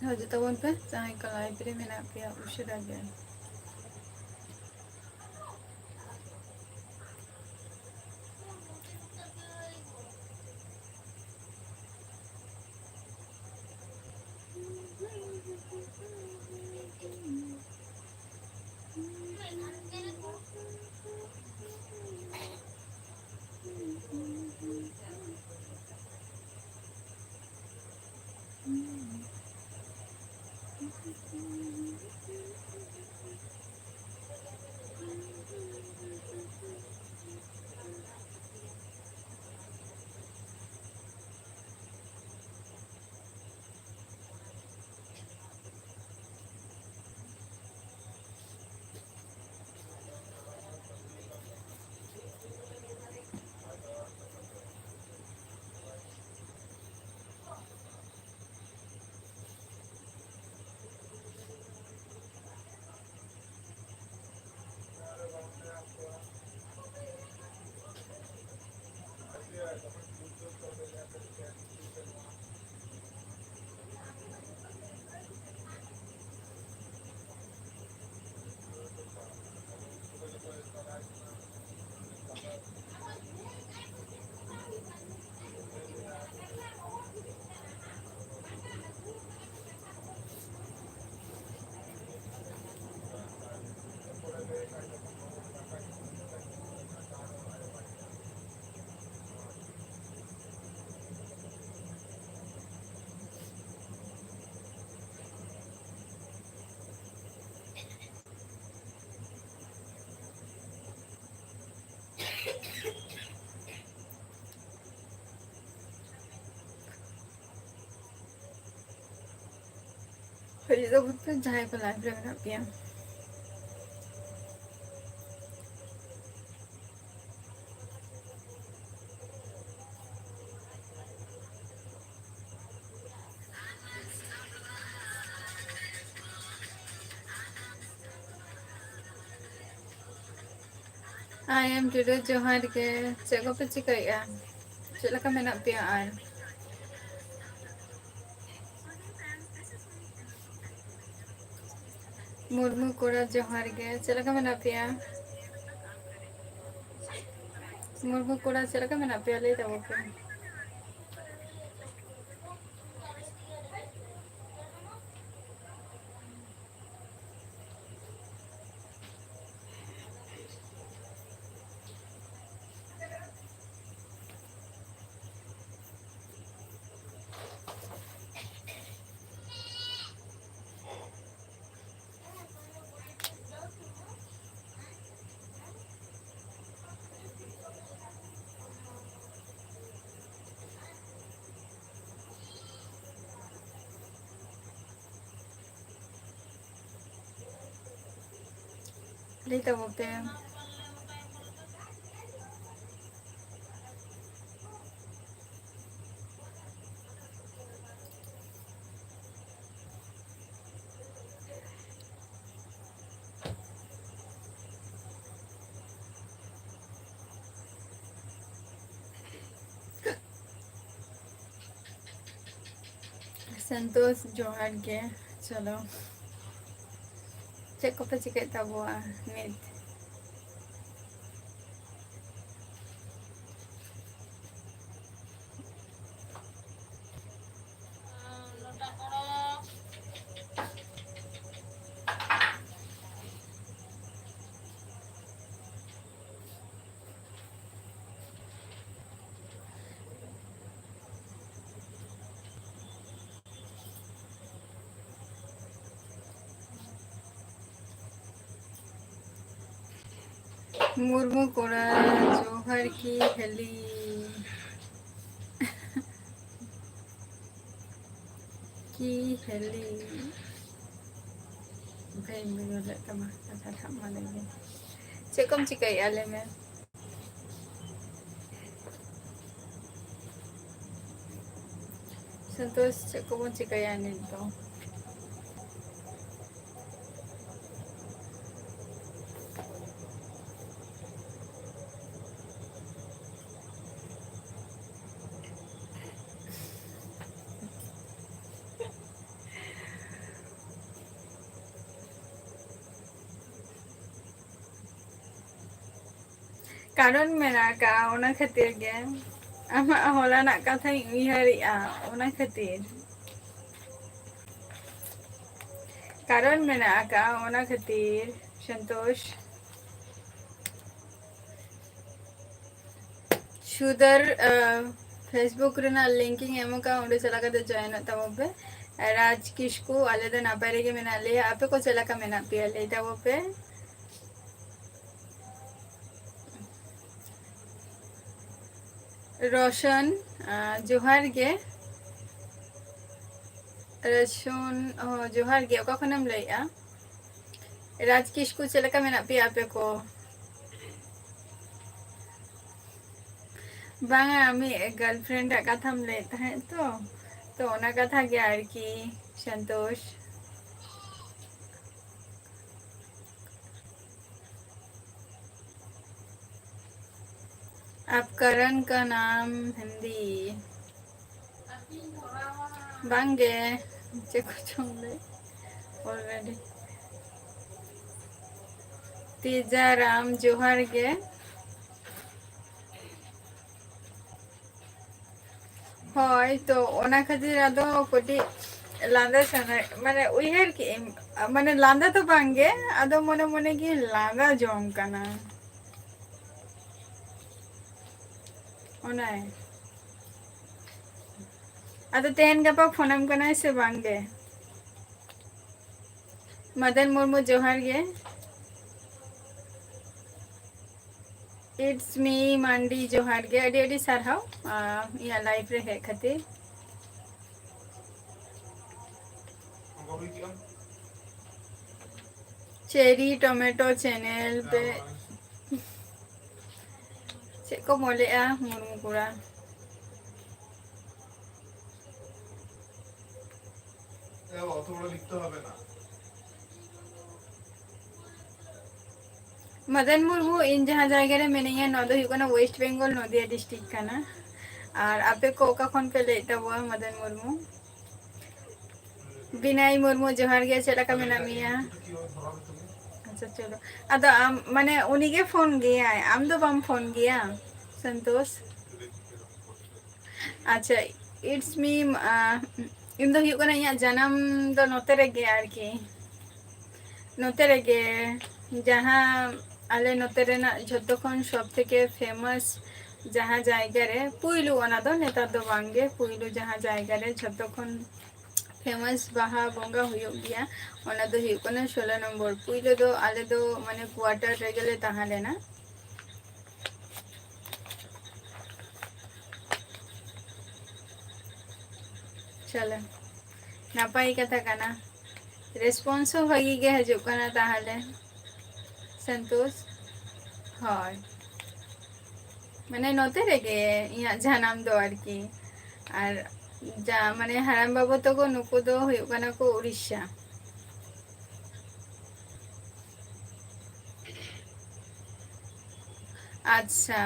ᱦᱤᱡᱩᱜ ᱛᱟᱵᱚᱱ ᱯᱮ ᱡᱟᱦᱟᱸᱭ ᱠᱚ ᱞᱟᱭᱤᱵᱽ ᱨᱮ ᱢᱮᱱᱟᱜ ᱯᱮᱭᱟ ᱩᱥᱟᱹᱨᱟ ᱜᱮ᱾ ᱦᱤᱡᱩᱜ ᱛᱟᱵᱚᱱ ᱯᱮ ᱡᱟᱦᱟᱸᱭ ᱠᱚ ᱞᱟᱭᱤᱵᱽ ᱨᱮ ᱢᱮᱱᱟᱜ ᱯᱮᱭᱟ᱾ ᱟᱭ ᱮᱢ ᱴᱩᱰᱩ ᱡᱚᱦᱟᱨ ᱜᱮ, ᱪᱮᱫ ᱠᱚᱯᱮ ᱪᱤᱠᱟᱹᱭᱮᱜᱼᱟ? ᱪᱮᱫ ᱞᱮᱠᱟ ᱢᱮᱱᱟᱜ ᱯᱮᱭᱟ ᱟᱨ? ᱢᱩᱨᱢᱩ ᱠᱚᱲᱟ ᱡᱚᱦᱟᱨ ᱜᱮ, ᱪᱮᱫ ᱞᱮᱠᱟ ᱢᱮᱱᱟᱜ ᱯᱮᱭᱟ? ᱢᱩᱨᱢᱩ ᱠᱚᱲᱟ ᱪᱮᱫ ᱞᱮᱠᱟ ᱢᱮᱱᱟᱜ ᱯᱮᱭᱟ ᱞᱟᱹᱭ ᱛᱟᱵᱚᱱ ᱯᱮ? ᱞᱟᱹᱭ ᱛᱟᱵᱚᱱ ᱯᱮ? ᱥᱚᱱᱛᱳᱥ ᱡᱚᱦᱟᱨ ᱜᱮ, ᱪᱚᱞᱚ ᱪᱮᱫ ᱠᱚᱯᱮ ᱪᱤᱠᱟᱹᱭᱮᱫ ᱛᱟᱵᱚᱣᱟ ᱱᱤᱛ? मुर्मू कोड़ा जोहर की हेली की हेली भाई मेरे तमा कथा था मालेंगे चेकम चिकाई आले में संतोष चेकम चिकाई आने तो कारण मेना का ओना खातिर गे आमा होलाना कथाई उइहारिया ओना खातिर कारण मेना का ओना खातिर संतोष सुदर फेसबुक रेना लिंकिंग एमो का उंडे चला कते जॉइन तबो पे राज किस्कू आले दो नापाय रेगे मेना ले आपे को चला का मेना पिया ले तबो पे रोशन जोहार गे रशुन जोहार गे ओका खनम लइया राज किस्कू चला का मेना पिया आपे को बांगा आमी गर्लफ्रेंड कथाम ले तो ओना कथा गे आर की संतोष आप करण का नाम हिंदी बांगे कुछ ऑलरेडी तीजा राम जोहार गे होय तो ओना खातिर आदो कोटी लांदा सना माने उइहर की माने लांदा तो बांगे आदो मने मने की लांदा जोम कना ओना है आदो तेन गपा फोनम कना से बांगे मदन मुर्मू जोहार गे इट्स मी मंडी जोहार गे अडी अडी सारहाव या लाइफ रे है खातिर चेरी टोमेटो चैनल पे चेक को मोले मुर्मू कुड़ा मदन मुर्मू इन जहाँ जगह रे मेनिया नदो हुकना वेस्ट बेंगल नदिया डिस्ट्रिक्ट कना और आपे को ओका खन पे लेता हुआ मदन मुर्मू बिनाई मुर्मू जोहार गे चला का मेना मिया अच्छा चलो अदो आम माने उनी के फोन गया आम दो बम फोन गया संतोष अच्छा इट्स मी इन दो हुकना या जन्म दो नोते रे गे आर की नोते रे गे जहाँ आले नोते रेना झोतो खन सब थेके फेमस जहाँ जायगा रे पुइलू ओना दो नेता दो बांगे पुइलू जहाँ जायगा रे झोतो खन फेमस बाहा बोंगा हुयो गया ओना दो हुकना 16 नंबर पुइलू दो आले दो माने क्वार्टर रे गेले ताहा लेना चलो नापाई कथा कना रेस्पॉन्स होगी गे हजु कना ताहाले संतोष हाय माने नोते रे गे इया जानम दो आर की और जा माने हाराम बाबू तो को नुको दो हुयो कना को उड़ीसा अच्छा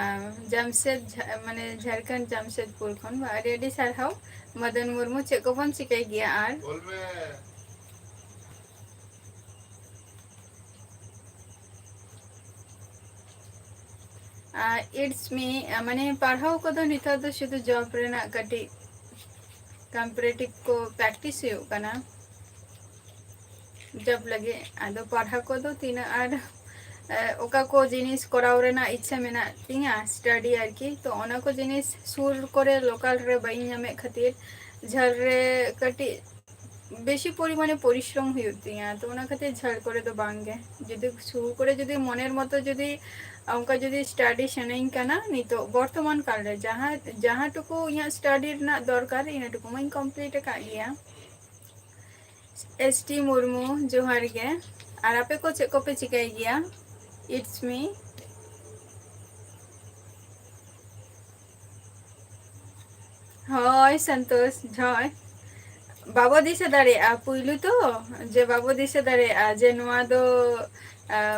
जमशेद माने झारखंड जमशेदपुर खन अरे अडी सारहाव मदन मुर्मू चेक को बन सिकाई गया आर इट्स मी माने पढ़ाओ को तो निता तो शुद्ध जॉब रेना कटी कंपैरेटिव को प्रैक्टिस हुयो कना जब लगे आदो पढ़ा को तो तीन आर ओका को जिनिस कराव रेना इच्छा मेना तिंगा स्टडी आर की तो ओना को जिनिस सुर करे लोकल रे बाई नामे खातिर झल रे कटी बेशी परिमाणे परिश्रम हुयो तो ओना खातिर झल करे तो बांगे जदि सुर करे जदि मनेर मतो जदि उनका जदि स्टडी सेनाइन कना नितो वर्तमान काल रे जहाँ जहाँ टुकु या स्टडी ना दरकार इना टुकु मैं कंप्लीट का गया एसटी मुर्मू जोहार गे और आपे को चेक को पे चिकाई गया इट्स मी हाय संतोष जय बाबो दिसे दारे पुइलू तो जे बाबो दिसे दारे जे नुआ दो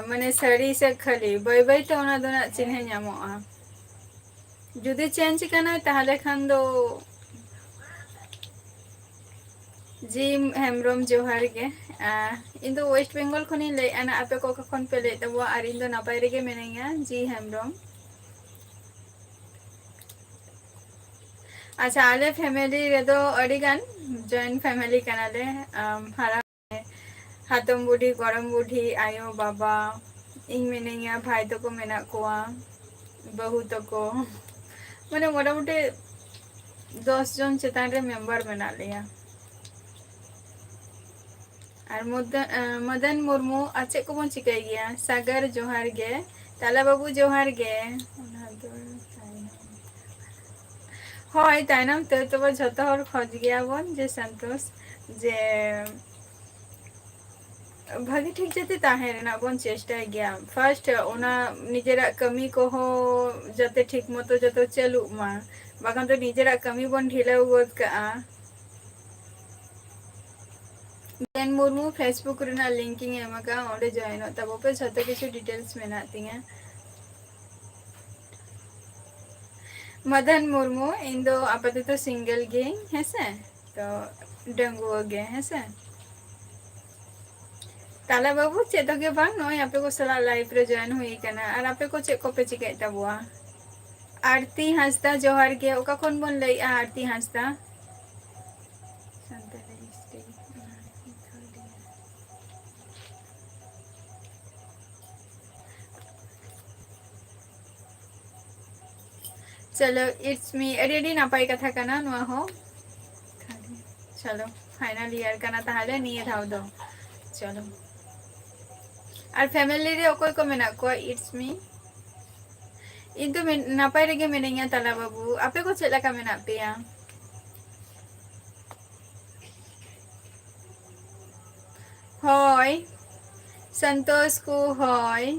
माने साड़ी से खाली बाय बाय तो ओना दो ना चिन्हे ᱧᱟᱢᱚᱜᱼᱟ जुदी चेंज कना ताहले खान दो जी हेमब्रम जोहार गे इन दो वेस्ट बेंगल खनी ले आना आपे को खन पे ले तबो आर इन दो नापाय रेगे मेनेया जी हेमब्रम अच्छा आले फैमिली रे दो अड़ीगान जॉइंट फैमिली कनाले हरा हातम बुढ़ी गरम बुढ़ी आयो बाबा इन मिनिया भाई तको मेना कोआ बहु तको माने मोटामुटी 10 जन चेतान रे मेंबर मेना लिया और मदन मुर्मू आचे को बन चिकाई गया सागर जोहार गे ताला बाबू जोहार गे हय तायनम तो तब झतो हर खोज गया बन जे संतोष जे भागी ठीक जाते ताहे रेना बन चेष्टा गया फर्स्ट ओना निजेरा कमी को हो जाते ठीक मतो जतो चलू मा बागान तो निजेरा कमी बन ढिला गोद का बेन मुर्मू फेसबुक रेना लिंकिंग एमका ओडे जॉइन तब पे झतो किछु डिटेल्स मेना तिया मदन मुर्मू इन दो आपातत सिंगल गे हेसे तो डंगुआ गे हेसे ताला बाबू चेदो के बांग नो आपे को सला लाइव रे जॉइन हुई कना और आपे को चे को पे चिके तबुआ आरती हंसदा जोहार गे ओका कोन बन लई आरती हंसदा चलो इट्स मी रेडी नापाई कथा कना नुआ हो चलो फाइनल ईयर कना ताहले निये धाव दो चलो और फैमिली रे ओकोय को मेना को इट्स मी इन तो नापाई रेगे मेनेया ताला बाबू आपे को चेला का मेना पेया होय संतोष को होय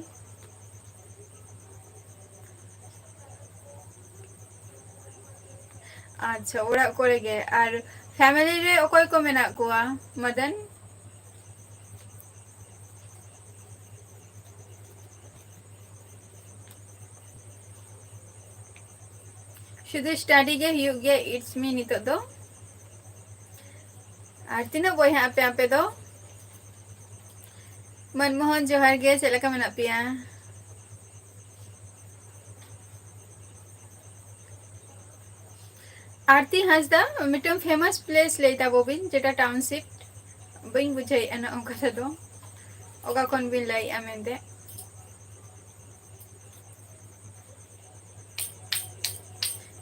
अच्छा ओरा करे गे और फैमिली रे ओकोय को मेना कोआ मदन शुद्ध स्टडी गे हुई गे इट्स मी नितो दो और तीना बोया आपे आपे दो मनमोहन जोहार गे चेलका मेना पिया आरती हंसदा मिटम फेमस प्लेस लेता बोबिन जेटा टाउनशिप बइन बुझाई अना ओका दो ओका कोन बिन लाई आमेंदे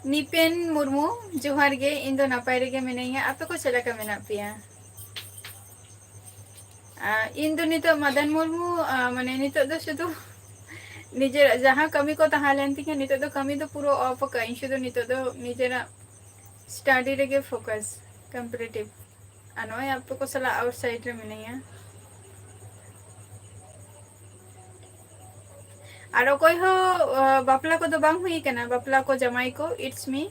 निपेन मुर्मू जोहार गे इन दो नापाई रेगे मेनेया आपे को चेलका मेना पिया इन दो नितो मदन मुर्मू माने नितो दो शुधु निजे जहाँ कमी को तहा लेन तिके नितो दो कमी तो पूरो ऑफ का इन शुधु नितो दो निजेरा स्टडी रेगे फोकस कंपैरेटिव अनोय आपे को सला आउटसाइड रे मेनेया और कोई हो बापला को दो बांग हुई कना बापला को जमाई को इट्स मी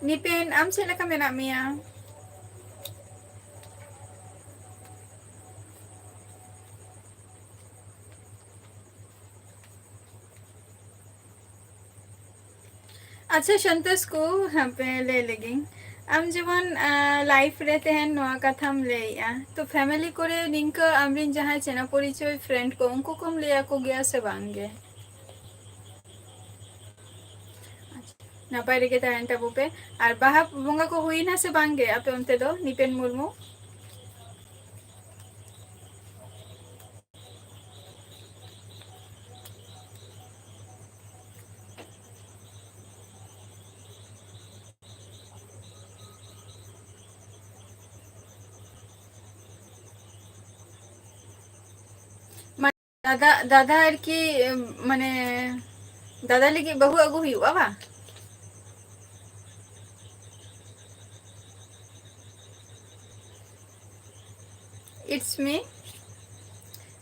निपेन आम से लका मेना मिया अच्छा संतोष को हाँ पे ले लेगी हम जवन लाइफ रहते हैं नोआ कथा हम ले तो फैमिली को रे निंक आमरिन जहाँ चेना परिचय फ्रेंड को उनको कम ले को गया से बांगे नापाई रेगे ताहन तबो पे और बाहा बंगा को हुई ना से बांगे आपे उनते दो निपेन मुर्मू दादा दादा की माने दादा लगी बहु अगु हुआ बा इट्स मी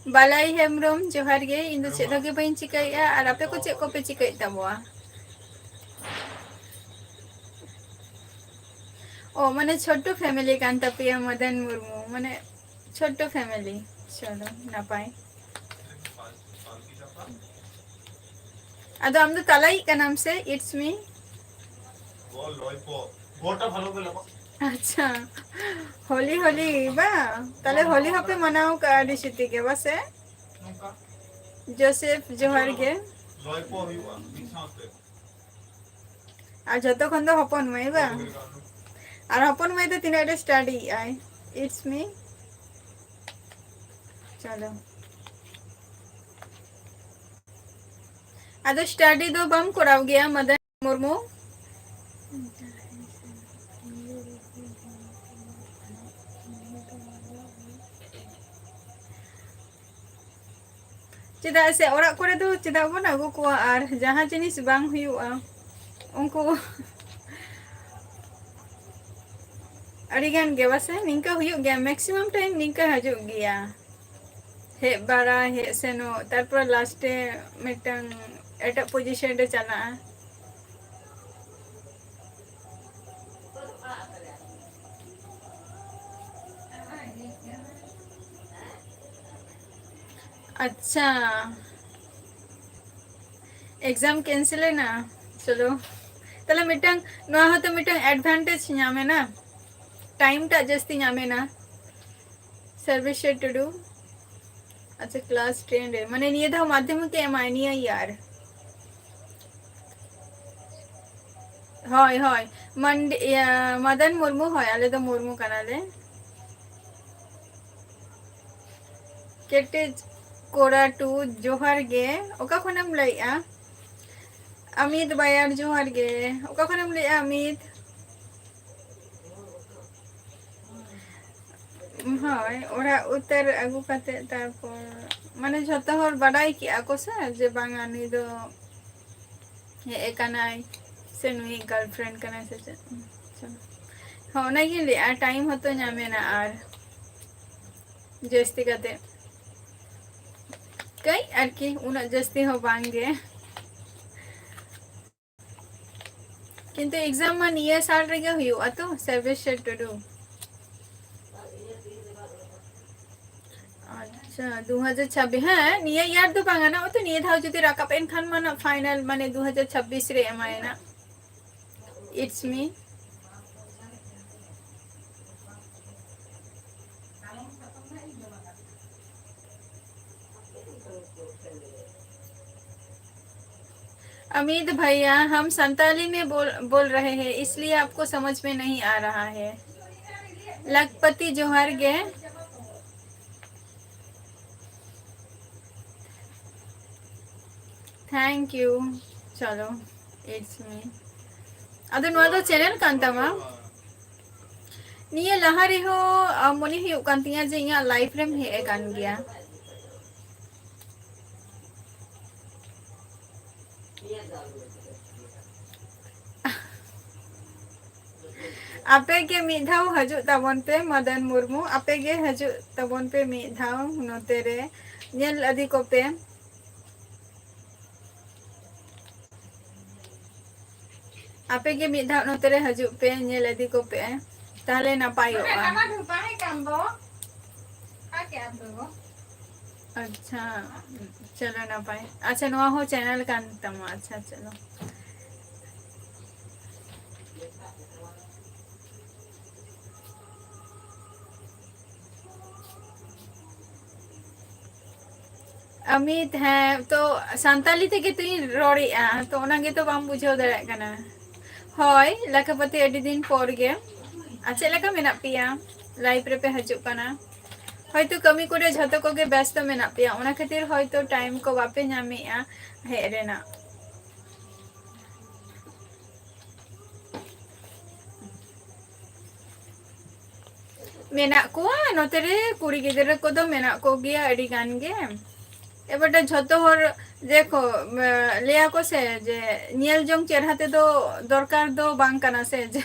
बालाई हेमरम जोहार गे इन दो चेद गे बइन चिकाइया और आपे को चेक को पे चिकाइ तबवा ओ माने छोटो फैमिली कान तपिया मदन मुर्मू माने छोटो फैमिली चलो नापाई अदो हम तो तलाई का नाम से इट्स मी गोटा ভালো করে লাগো अच्छा होली होली बा ताले होली हपे मनाओ का दिसिति के बसे जोसेफ जोहार गे लयपो हुआ बिसाते আর যতক্ষণ তো হপন মাই বা আর হপন মাই তো তিনা রে স্টাডি আই ইটস মি चलो अद स्टडी दो बम कराव गया मदन मुर्मू चेदा से ओरा करे दो चेदा बन आगु को आर जहां जिनिस बांग हुयुआ उनको अड़ीगान गे बस निंका हुयुग गया मैक्सिमम टाइम निंका हजुग गया हे बारा हे सेनो तारपर लास्टे मिटंग एटा पोजीशन रे चला अच्छा एग्जाम कैंसिल है ना चलो तले मिटंग नोआ हतो मिटंग एडवांटेज न्यामे ना टाइम टा जस्ती न्यामे ना सर्विस टू डू अच्छा क्लास 10 रे माने निये धा माध्यमिक के एम आई निया यार হয় হয় मंडे मदन मुर्मू হয় आले तो मुर्मू कनाले केटेज कोड़ा टू जोहार गे ओका खनम लइआ अमित बायार जोहार गे ओका खनम लइआ अमित হয় ওরা উত্তর আগু কাতে তারপর মানে যত হর বাড়াই কি আকো সে যে বাঙালি দো একানাই से नुई गर्लफ्रेंड कना से चलो हाँ ना ये ले टाइम होतो ᱧᱟᱢᱮ ना आर जस्ती कते कई आर की उना जस्ती हो बांगे किंतु एग्जाम मा निये साल रेगे हुयो अतो सर्विस टू डू अच्छा 2026 हाँ निये यार तो बांगाना ओ तो निये धाव जति राकाप एन खान माना फाइनल माने 2026 रे एमाय ना इट्स मी अमित भैया हम संताली में बोल रहे हैं इसलिए आपको समझ में नहीं आ रहा है लखपति जोहर गे थैंक यू चलो इट्स मी अदो नोआ दो चैनल कान तमा निये लहा रे हो मोनी हुयुग कान तिया जे इया लाइफ रेम हे कान गया आपे के मिधाव हजू तबन पे मदन मुर्मू आपे के हजू तबन पे मिधाव नोते रे नेल अदी को पे आपे के मिधाव नोते रे हजू पे नेल अदी को पे ताले नापायोगा अच्छा चलो नापाय अच्छा नोआ हो चैनल कान तमा अच्छा चलो अमित है तो संताली थे तो रोड़ी तो ओनागे तो बाम बुझाव दरे कना होय लखपति अडी दिन पर गे अच्छा लेका मेना पिया लाइव रे पे हजू कना হয়তো কমি করে যত কোগে ব্যস্ত মেনা পিয়া ওনা খাতির হয়তো টাইম को বাপে ᱧᱟᱢᱮᱟ হে রেনা मेना को नोते रे कुड़ी गिदरे को दो मेना को गया अडी गान गे एबटे झतो हर देखो लिया को से जे नियल जंग चेहराते दो दरकार दो बांग कना से जे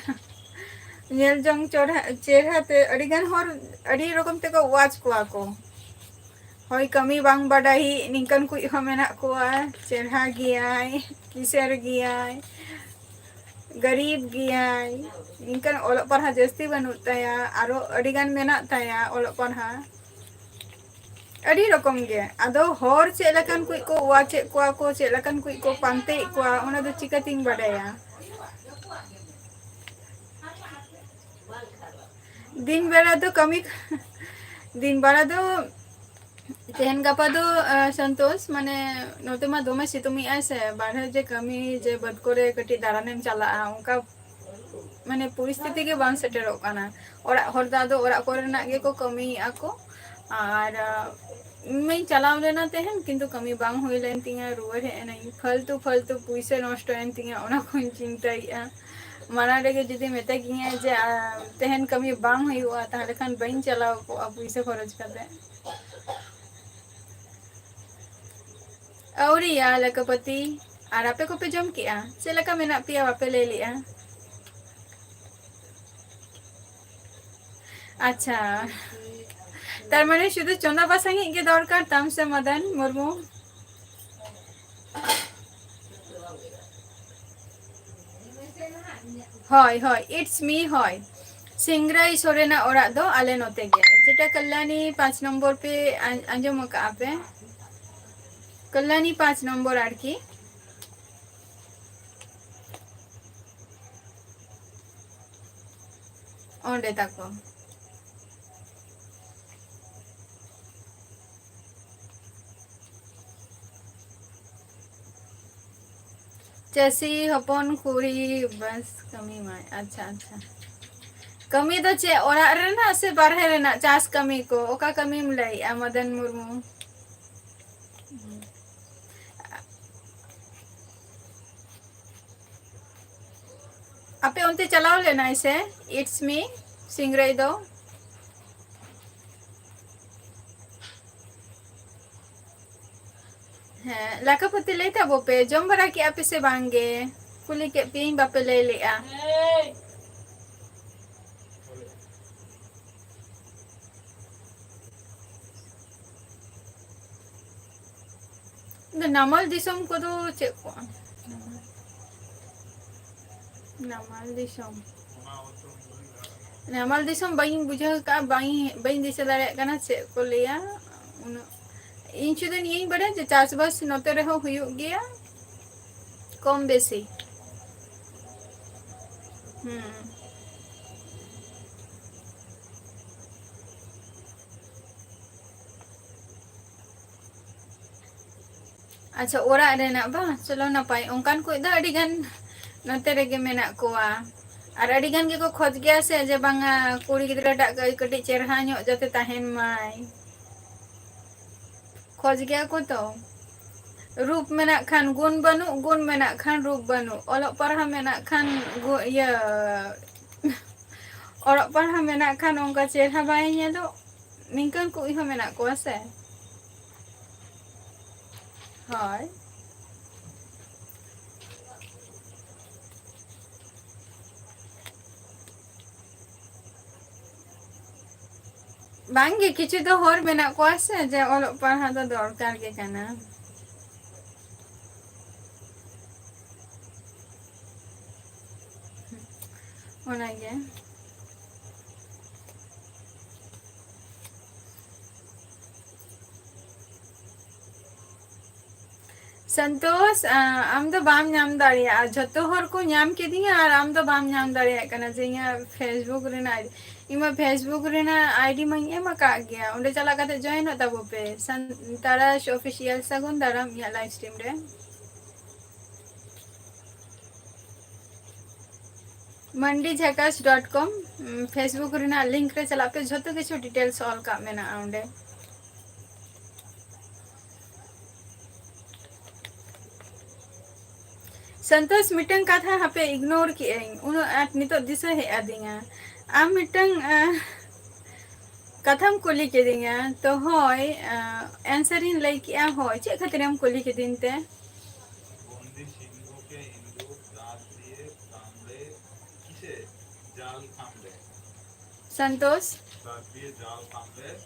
नियल जंग चेहराते अडी गान हर अडी रकम ते को वाच को होय कमी बांग बडाही निकन कुई हो मेना को चेहरा गियाय किसर गियाय गरीब गियाय निकन ओलो पढ़ा जस्ती बनु ताया आरो अडी गान मेना ताया ओलो पढ़ा अड़ी रकम गे आदो हर चेलकन कुई को वाचे को चेलकन कुई को पांते को ओना दो चिकातिंग बडाया दिन बेला तो कमी दिन बेला तो तेहन गापा दो संतोष माने नोते मा दोमे सितुमी ऐसे बाहर जे कमी जे बद करे कटी दारानेम चला उनका माने परिस्थिति के बांग सेटेरो काना ओरा हरदा दो ओरा कोरेना गे को कमी आको और मैं चलाव लेना तेहन किंतु कमी बांग हुई लेन तिंगा रुवर है नहीं फालतू फालतू पैसे नष्ट एन तिंगा ओना कोन चिंताइया माना रेगे जुदी मेते गिया जे तेहन कमी बांग हुआ ताहले खान बइन चलाव को पैसे खर्च करते औरिया लकपति और आपे को पे जम किया से लका मेना पिया वापे ले लिया अच्छा तार माने शुद्ध चंदा बासांगी के दरकार ताम से मदन मुर्मू হয় হয় इट्स मी হয় सिंगराई सोरेना ओरा दो आले नोते गया जेटा कल्याणी 5 नंबर पे अंजम का पे कल्याणी 5 नंबर आर की ओंडे ताको चेसी हपन कुड़ी बस कमी माय अच्छा अच्छा कमी तो चे ओरा रेना से बारहे रेना चास कमी को ओका कमी मिलाई मदन मुर्मू आपे उनते चलाओ लेना इसे इट्स मी सिंगराई दो हाँ लाकापति लेता बोपे जम बरा की आपे से बांगे कुली के पिंग बापे ले लिया नमल दिसम को तो चे नमल दिसम नमल दिसम बाई बुझा का बाई बाई दिसे दारे कना से को लिया इन शुद्ध नहीं बड़ा जे चासबास नोते रहो हुयो गया कम बेसी अच्छा ओरा रेना बा चलो नपाय उनकान को दा अडी गान नोते रेगे मेना कोआ और अडी गान के को खोज गया से जे बांगा कुड़ी गिदरा टा कटी चेरहा ᱧᱚᱜ जते ताहेन माय खोज गया को तो रूप मेना खान गुण मेना खान रूप बनु ओलक पढ़ा मेना खान ये ओलक पढ़ा मेना खान उनका चेहरा बाय ᱧᱮᱞᱚ निंकन को इहो मेना को से हाय बांगे किछु तो होर मेना को से जे ओलक पढ़ा तो दरकार के काना ओनागे संतोष आम तो बाम नाम दाड़िया जतो हर को नाम के दिया और आम तो बाम नाम दाड़िया कना जे या फेसबुक रेना इमा फेसबुक रेना आईडी मा एमा का गया उंडे चला काते जॉइन होता बोपे ताराश ऑफिशियल सगुन दाराम या लाइव स्ट्रीम रे mandijakas.com फेसबुक रेना लिंक रे चला पे जतो किछु डिटेल्स ऑल का मेना उंडे संतोष मिटन कथा हापे इग्नोर की उन आट नितो दिस है आदिंगा आ मिटन कथम कुली के दिंगा तो होय आंसर इन लई किया होय चे खातिर हम कुली के दिन ते बंदी सिंह के हिंदू दांत दिए कामड़े किसे जाल कामड़े संतोष दांत दिए जाल कामड़े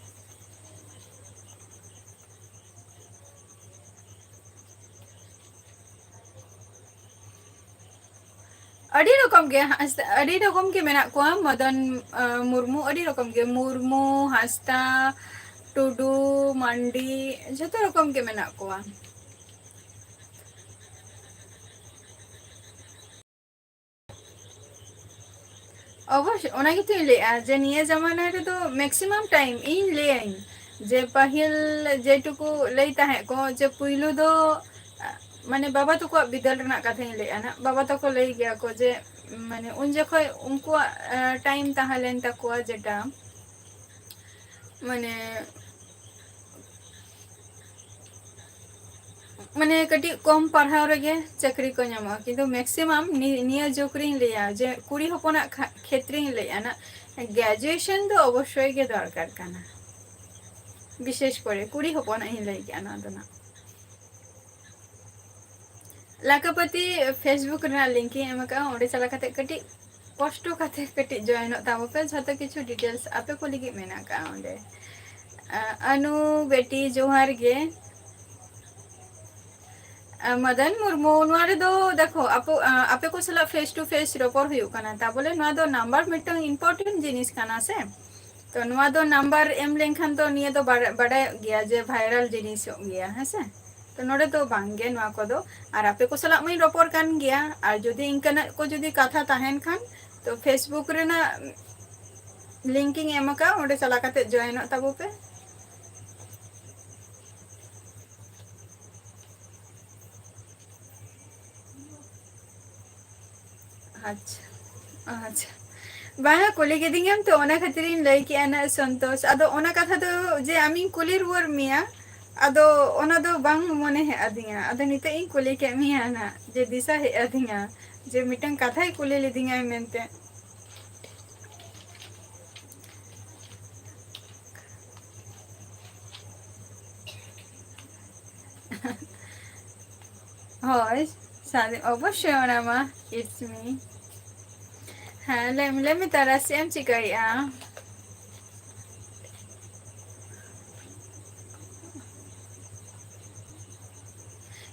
अड़ी रकम के मेना को मदन मुर्मू अड़ी रकम के मुर्मू हस्ता टुडू मंडी जतो रकम के मेना को अवश्य ओना की तो ले जे निये जमाना रे तो मैक्सिमम टाइम इन ले आई जे पाहिल जेटुकु लई ताहे को जे पुइलु दो माने बाबा तको बिदल रना कथा ले ना बाबा तको लई गया को जे माने उन जखय उनको टाइम ताहलेन तको जेटा माने माने कटी कम पढ़ाव रगे चाकरी को नामा किंतु मैक्सिमम निया जोकरी लिया जे कुड़ी हपना क्षेत्र लिया ना ग्रेजुएशन तो अवश्य के दरकार काना विशेष करे कुड़ी हपना ही लई गया ना दना लाकापति फेसबुक रे लिंक एम का ओडे चला कते कटी कष्ट कते कटी जॉइन ताबो पे जतो किछु डिटेल्स आपे को लिगी मेना का ओडे अनु बेटी जोहार गे मदन मुर्मू नोरे दो देखो आपे को सला फेस टू फेस रोपर हुई काना ता बोले नोआ दो नंबर मिटन इंपोर्टेंट जिनिस काना से तो नोआ दो नंबर एम लेनखान तो निये दो बड़ा गया जे वायरल जिनिस गया है से तो नोडे तो बांगे नोआ को दो और आपे को सला मई रोपर कान गया और जदी इनकना को जदी कथा ताहेन खान तो फेसबुक रे ना लिंकिंग एम का ओडे चला कते जॉइन ताबो पे अच्छा अच्छा बाया कुली के दिंगम तो ओना खातिर लई के आना संतोष अदो ओना कथा तो जे आमी कुली रुवर मिया अदो ओना दो बांग मने है अदिया अदो निते इन कुली के मिया ना जे दिशा है अदिया जे मिटन कथा ही कुली ले दिंगा मेनते होय सादे अवश्य ओना मा इट्स मी हाँ ले तारा से एम चिकरिया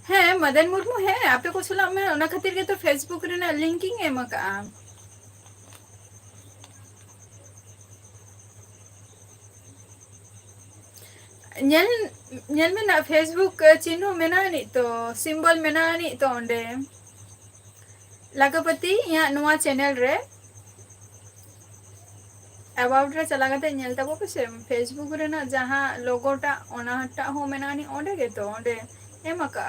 है मदन मुर्मू है आपे को सुला में ओना खातिर के तो फेसबुक रे ना लिंकिंग एम का ñel ñel में ना फेसबुक चिन्ह में ना नी तो सिंबल में ना नी तो ओंडे लागापति या नुआ चैनल रे अबाउट रे चला गते ñel तबो पे फेसबुक रे ना जहां लोगोटा ओनाटा हो में ना नी ओंडे के तो ओंडे एम का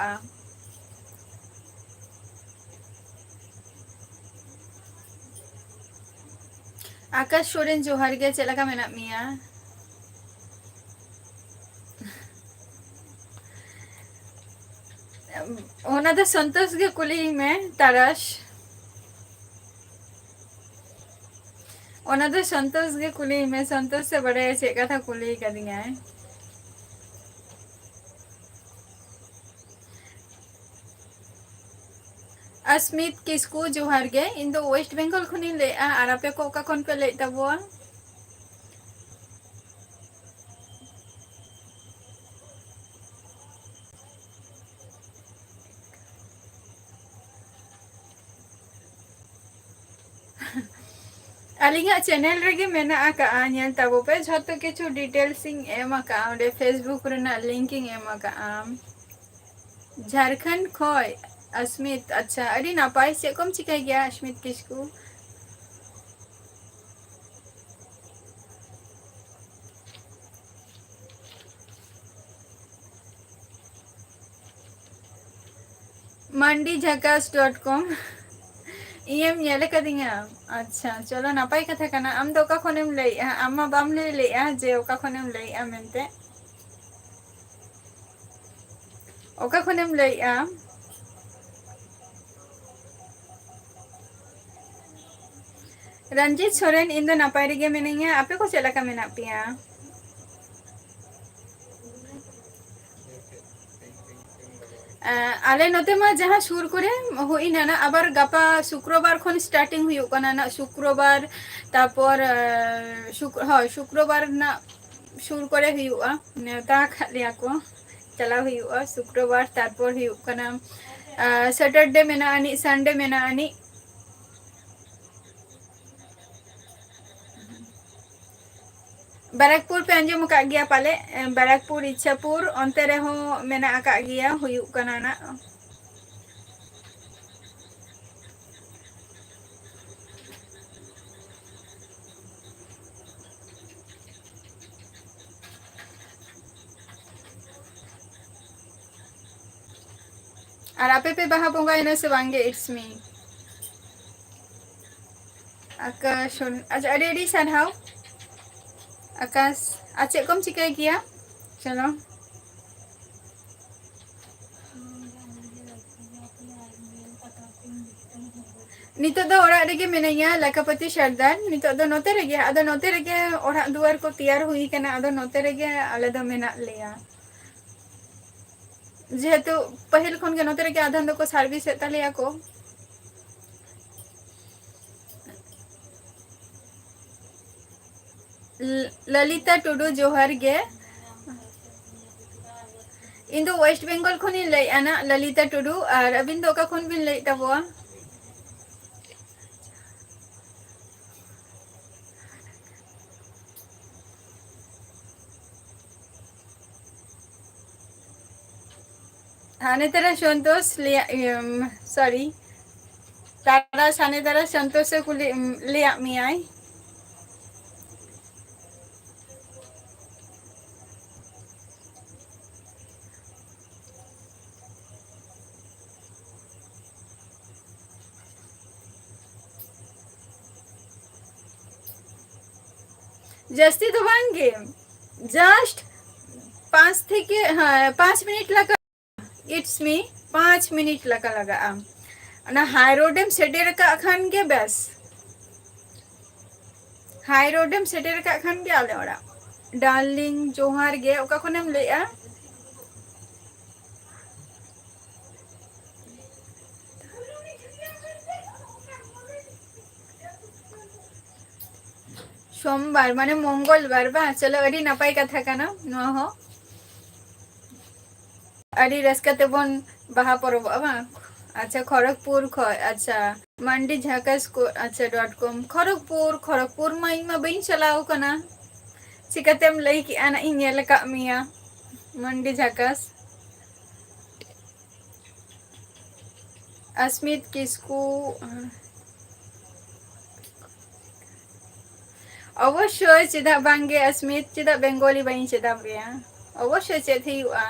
आकाश सोरेन जोहार गे चला का मेना मिया ओना तो संतोष के कुली में ताराश ओना तो संतोष के कुली में संतोष से बड़े चेका था कुली कर दिया है अस्मित किसको जोहार गे इन दो वेस्ट बंगाल खुनी ले आ आपे को का कोन पे ले तबवा अलिंगा चैनल रेगे मेना आका आनियल तबो पे झतो किछु डिटेल्सिंग एम का ओडे फेसबुक रे ना लिंकिंग एम का आम झारखंड खोय अस्मित अच्छा अरे नापाई से कम चिकाई गया अस्मित किसको मंडी झकास.com ईएम येले कदिंगा अच्छा चलो नापाई कथा कना आम दो का खनेम लई आमा बाम ले जे ओका खनेम लई मेनते ओका खनेम लई रंजीत सोरेन इन दो नापाई रेगे मेनिंगा आपे को चला का मेना पिया आले नोते मा जहाँ सुर करे हुई ना आबार गापा शुक्रवार खन स्टार्टिंग हुई ना शुक्रवार तापर शुक्रवार ना सुर करे हुआ नेता खालिया को चला हुआ शुक्रवार तापर हुआ सैटरडे मेना आनी संडे मेना आनी बैरकपुर पे अंजम का गया पाले बैरकपुर इच्छापुर अंते रे हो मेना का गया हुयुक कना ना और आपे पे बाहा बोंगायना से बांगे इट्स मी आकाश अच्छा अड़ी अड़ी सारहाव आकाश आज चेक कम चिकाय किया चलो नितो दो ओरा रेगे मेनाया लकापति सरदार नितो दो नोते रेगे आदो नोते रेगे ओरा दुआर को तैयार हुई कना आदो नोते रेगे आले दो मेना लेया जेहेतु पहिल खन के नोते रेगे आधन दो को सर्विस एता लेया को ललिता टुडू जोहर गे इन दो वेस्ट बंगाल खन लै आना ललिता टुडू और अबिन दो का खन बिन लै ताबोआ हाने तरह संतोष सॉरी तारा साने तरह संतोष से कुली ले मियाई जस्ती तो बांगे जस्ट 5 मिनट लगा इट्स मी 5 मिनट लगा ना हाई रोडेम सेटेर का खान के बस हाई रोडेम सेटेर का खान के आले ओरा डार्लिंग जोहार गे ओका खनेम लेया सोमवार माने मंगलवार बा चलो अड़ी नपाय कथा काना नो हो अड़ी रस्कते बन बाहा परब बा अच्छा खड़गपुर अच्छा मंडी झाकस को अच्छा .com खड़गपुर मा इन मा बइन चलाओ कना चिकातेम लई कि आना इन नेल का मिया मंडी झाकस अस्मित किसकू अवश्य चेदा बांगे अस्मित चेदा बेंगोली बइन चेदा गया अवश्य चेद हुआ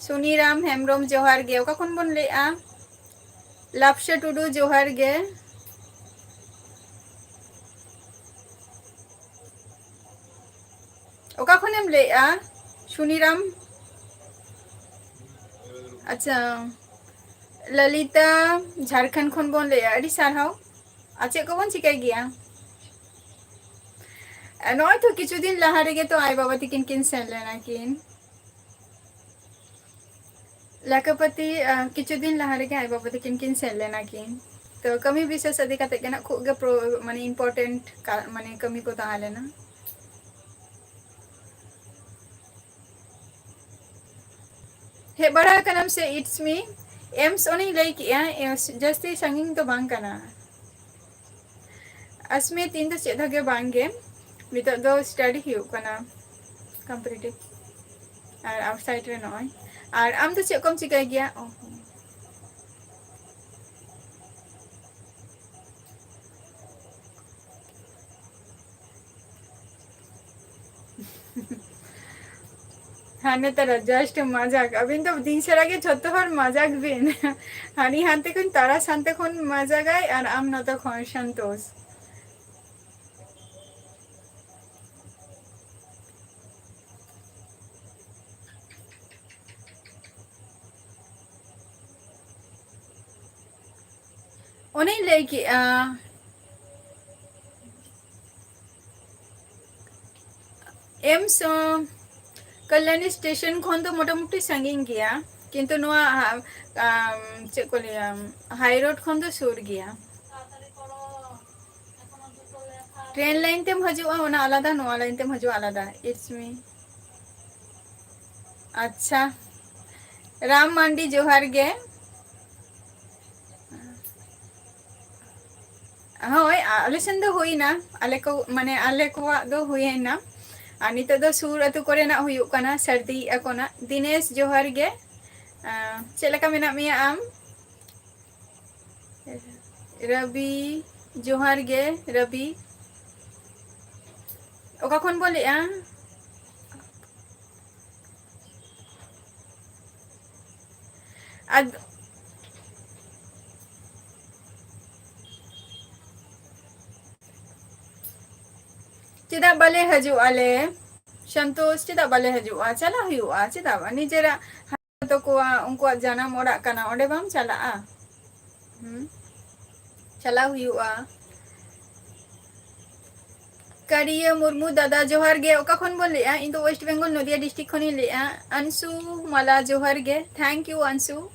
सुनीराम हेम्ब्रम जोहार गे ओका खन बन लेआ लापशा टुडू जोहार गे ओका खनेम लेआ सुनीराम अच्छा ललिता झारखंड खन बन लेआ अड़ी सारहाव आचे को बन चिकाय गया नॉय तो किछु दिन लहा रेगे तो आई बाबा तिकिन किन सेन लेना किन लकापति किछु दिन लहा रेगे आई बाबा तिकिन किन सेन लेना किन तो कमी विशेष अधिक कते के ना खुग माने इंपॉर्टेंट माने कमी को ता लेना हे बड़ा कलम से इट्स मी एम्स ओनी लई किया जस्ती संगिंग तो बांग कना अस्मे तीन तो चेद के बांगे नितो दो स्टडी हिउ कना कॉम्पिटिटिव और आउटसाइड रे नॉय और आम तो चेक कम चिकाय गया हाने तारा जस्ट मजाक अबिन तो दिन से आगे छत्तो हर मजाक बिन हानी हाते कुन तारा शांते खुन मजाक आय और आम नतो खुन संतोष उन्हें लेके एम्स कल्याणी स्टेशन खन तो मोटामुटी संगिंग गया किंतु नुआ चे को लिया हाई रोड खन तो सुर गया ट्रेन लाइन तेम हजुआ ओना आलादा नुआ लाइन तेम हजुआ आलादा इट्स मी अच्छा राम मंडी जोहार गे हाँ आले सन दो हुई ना आले को माने आले को दो हुई है ना नित दो सूर अतु करे ना हुई कना सर्दी अकोना दिनेश जोहार गे चेलका मेना मिया आम रवि जोहार गे रवि ओका खन बोले Tidak boleh haju ale. Santos tidak boleh haju. Chala huyu tidak ba nijera to ko unkuat janam orak kana onde bam chala chala huyu Kariya Murmu Dada Johar ge oka khon bol le'a in West Bengal Nodia district khoni le'a Ansu Mala Johar ge thank you Ansu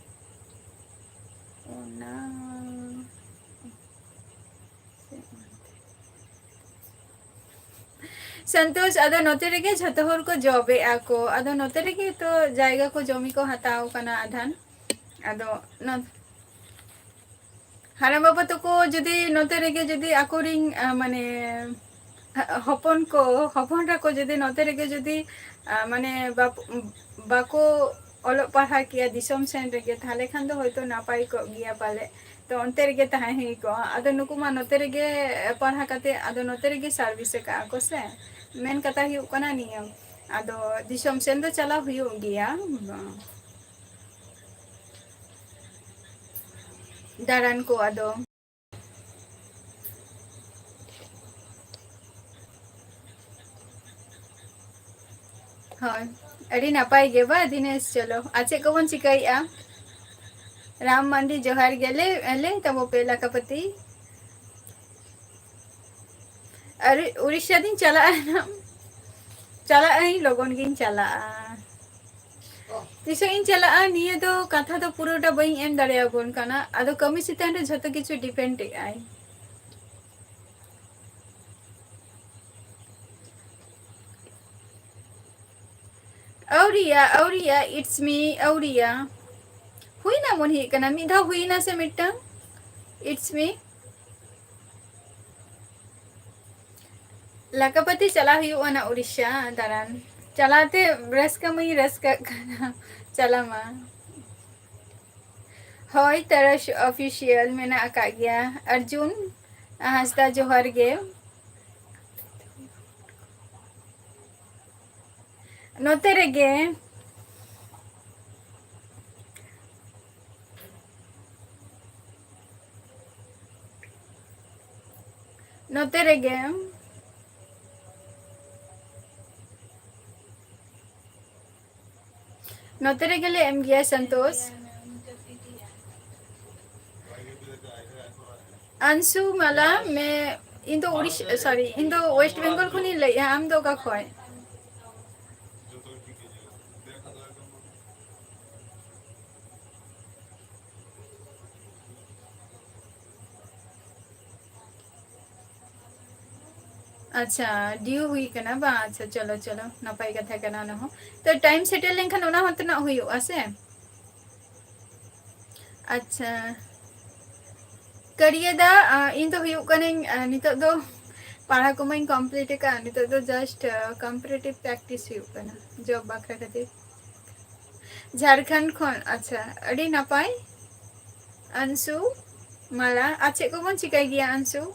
ona संतोष अदो नोते रेगे झतो हर को job A आको अदो नोते रेगे तो जायगा को जमी को हताओ कना आधान अदो न हाराम बाबा तो को जदी नोते रेगे जदी आकोरिंग माने हपन को जदी नोते रेगे जदी माने बाको ओलो पढ़ा किया दिसम सेन रेगे थाले खान दो होयतो नापाई को गिया पाले तो onte rege tahe hi ko ado nuku ma note rege parha kate ado note rege service ka ko se men kata hi kana niyam ado disom sen do chala huyu giya daran ko ado hoy adi napai ge ba Dinesh chalo ache ko bon chikai a Ram मंडी जोहार गेले एले तब पेला कपति अरे उड़ीसा दिन चला ना चला आई लोगन गिन चला तिसो इन चला निये दो कथा तो पुरोटा बई एम दाड़े बोन काना आदो कमी सितान रे झतो किछु depend I Auriya it's me Auriya हुई ना मन ही कना मिधा हुई ना से मिटन इट्स मी लकापति चला हुई ना उड़ीसा दारान चलाते रस का मई रस का चला मा होय तरश ऑफिशियल मेना आका गया अर्जुन हंसदा जोहर गे नोते रेगे नोते रेगे नोते रेगे ले एम गया संतोष अंशु मला मैं इन तो उड़ीसा सॉरी इन तो वेस्ट बंगाल खुनी ले हम दो का खोय अच्छा ड्यू हुई कना बा अच्छा चलो चलो नपाई कथा कना न हो तो टाइम सेटल लेखन ओना होत ना हुई आसे अच्छा करिए दा इन तो हुई कने नितो दो पढ़ा को मैं कंप्लीट का नितो दो जस्ट कंपैरेटिव प्रैक्टिस हुई कना जॉब बाकरा खातिर झारखंड खन अच्छा अड़ी नपाई अंशु माला अच्छे को मन चिकाई गया अंशु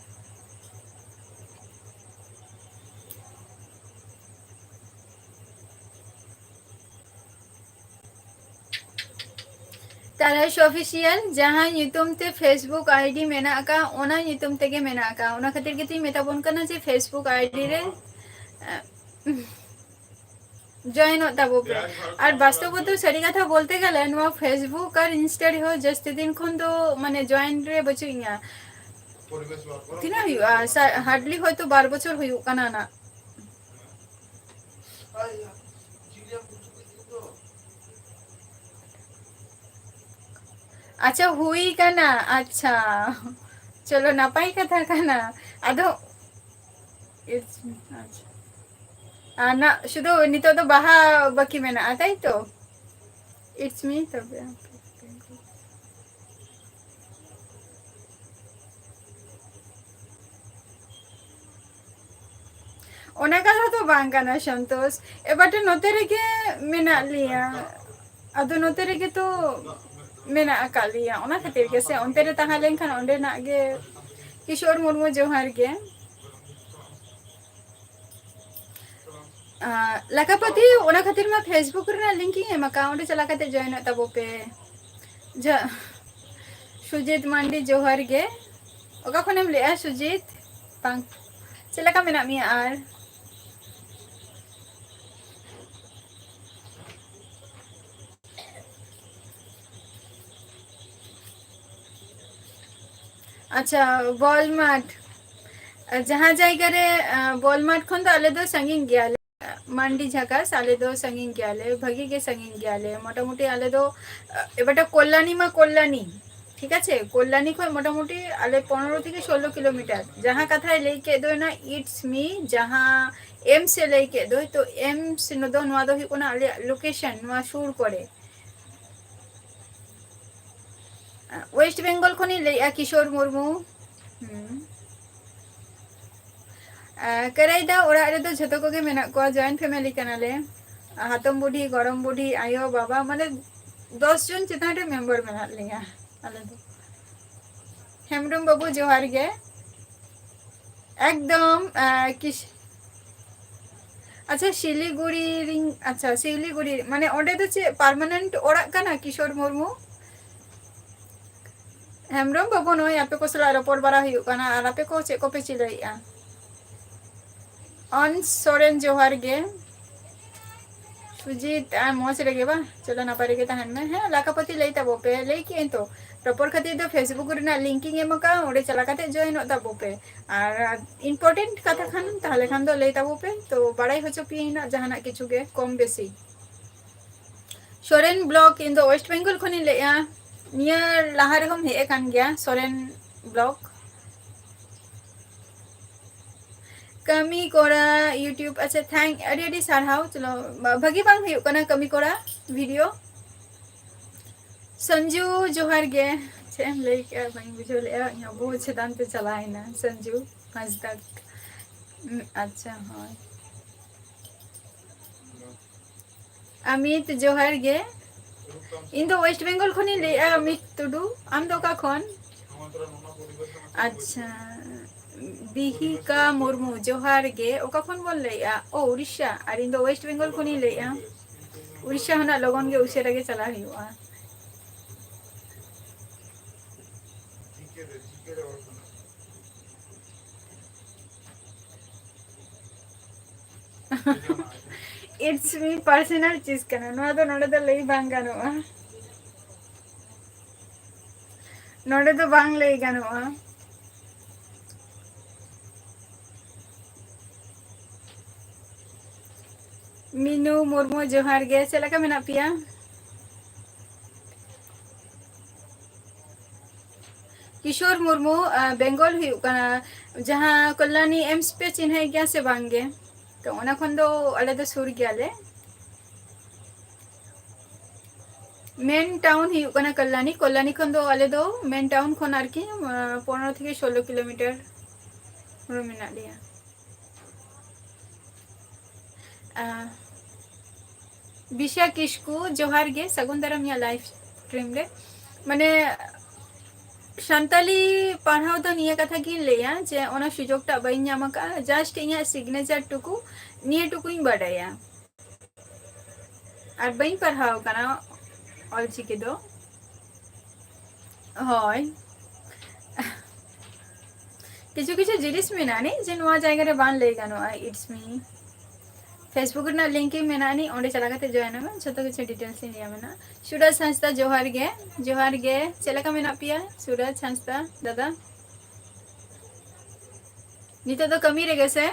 तारश ऑफिशियल जहां यूट्यूब ते फेसबुक आईडी मेना का ओना यूट्यूब तेगे मेना का ओना खातिर के ती मेता बोन करना जे फेसबुक आईडी रे जॉइन होता वो पे और वास्तव तो सरी कथा बोलते गले नो फेसबुक और इंस्टा रे हो जस्ट दिन खन तो माने जॉइन रे बचुइया तिना हुआ हार्डली हो तो 12 बছর हुई काना ना अच्छा हुई कना अच्छा चलो नापाई कथा कना आदो इट्स अच्छा ना शुद्ध नितो तो बाहा बाकी में ना आता ही तो इट्स मी तब ओना कथा तो बांग कना संतोष ए बटे नोते रेगे मेना लिया आदो नोते रेगे तो मेना अकालिया ओना खातिर के से ओनते रे ताहा लेनखान ओंडे ना गे किशोर मुर्मू जोहार गे लकापति ओना खातिर मा फेसबुक रे लिंकिंग एम अकाउंट चला खातिर जॉइन तबो पे सुजीत मांडी जोहार गे ओका खनेम ले सुजीत पांग चला का मेना मी आर अच्छा बॉल माठ जहाँ जायगा रे बॉल माठ खन तो आले दो संगीन गया ले मांडी झाकास आले दो संगीन गया ले भागी के संगीन गया ले मोटामुटी आले दो एबारটা কল্যাণী মা কল্যাণী ঠিক আছে কল্যাণী খয় মোটামুটি আলে 15 থেকে 16 কিলোমিটার जहाँ कथाय लेके दो ना इट्स मी जहाँ एम से लेके दो तो एम से न दो नवा दो कोना आले लोकेशन नवा सुर करे वेस्ट बेंगल खनि ले किशोर मुर्मू कराईदा ओरा रे तो झतो कोगे मेना को जॉइंट फैमिली कनाले हातम बुढ़ी गरम बुढ़ी आयो बाबा माने 10 जन चिताटे मेंबर मेना लिया आले दो हेमरम बाबू जोहार गे एकदम किस अच्छा শিলিগুড়ি अच्छा শিলিগুড়ি माने ओंडे तो चे परमानेंट ओरा कना किशोर मुर्मू हेमरम बाबू नय आपे को सला रिपोर्ट बारा हुई कना और आपे को चे को पे चिलैया ऑन सोरेन जोहार गे सुजीत मौज रगे बा चलो ना पारे तहन में है लाकापति लई तबो पे लई के तो प्रॉपर खातिर तो फेसबुक रेना लिंकिंग एम का ओडे चला काते जॉइन तबो पे और इम्पोर्टेंट कथा खान ताहले खान दो लई तबो पे तो बड़ाई होचो पिना जहाना किछु गे कम बेसी Soren block in the waste Bengal खनि लेया नियर लाहा रे हम हे कान गया सोरेन ब्लॉक कमी कोरा यूट्यूब अच्छा थैंक अडी सारहाव चलो भागी बांग हुई कना कमी कोरा वीडियो संजू जोहार गे चेम ले के बांग बुझो ले या बहुत छदान पे चलाए ना संजू आज तक अच्छा हां अमित जोहार गे इन दो वेस्ट बेंगल खनि ले अमित टुडू आम दो का खन अच्छा बिहिका मुर्मू जोहार गे ओका खन बोल लेया ओ उड़ीसा और इन दो वेस्ट बेंगल खनि लेया उड़ीसा हना लगन गे उसेरा गे चला हुआ इट्स मी पर्सनल चीज कना नोआ तो नोडे तो लई बांग गानोआ नोडे तो बांग लई गानोआ मीनू मुर्मू जोहार गे चलका मेना पिया किशोर मुर्मू बेंगल हुई कना जहाँ कल्याणी एम्स पे चिन्ह गया से बांगे तो ओना खन दो आले दो सुर गया ले मेन टाउन हुई कना कल्याणी कल्याणी खन दो आले दो मेन टाउन खन आर की 15 থেকে 16 किलोमीटर रो मेना लिया बिशा किस्कू जोहार गे सगुंदरम या लाइफ स्ट्रीम रे माने शांताली पढ़ाओ तो निया कथा की लेया जे ओना सुजोगटा बाई ᱧᱟᱢ का जस्ट इया सिग्नेचर टुकु निया टुकुई बाडाया और बाई पढ़ाओ कना ऑल चिके दो होय किछु किछु जिनिस मेनानी जे नोआ जायगा रे बान ले गानो इट्स मी फेसबुक ना लिंकिंग मेनानी ओंडे चला काते जॉइन में जतो किछु डिटेल्स लिया मेना सूरज संस्था जोहार गे चलका मेना पिया सूरज संस्था दादा नितो तो कमी रे गेसे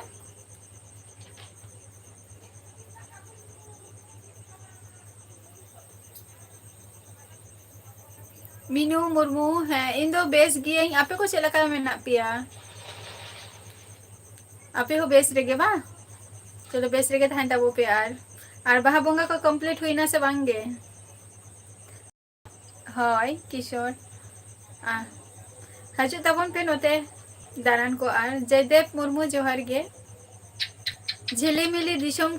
मीनू मुर्मू है इन दो बेस गिए आपे को चलका मेना पिया आपे हो बेस रे गे बा चलो बेस रे तहन तब पे और बाहा बोंगा को कंप्लीट हुई ना से बांगे हाय किशोर हजू तबन पे नोते दारान को और जयदेव मुर्मू जोहार गे झिलीमिली दिसम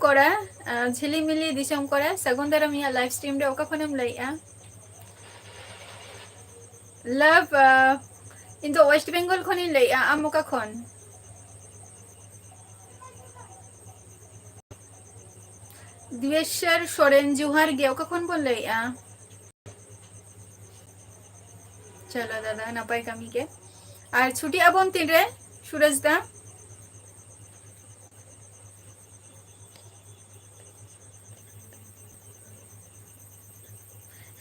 कोरा सगुंदरम या लाइव स्ट्रीम रे ओका खनम लइया love in the waste Bengal खनि लइया आम ओका खन दिवेश्वर सोरेन जोहार गे ओका खन बोल लइया चलो दादा नपाय कमी के और छुट्टी अबन तीन रे सूरज दा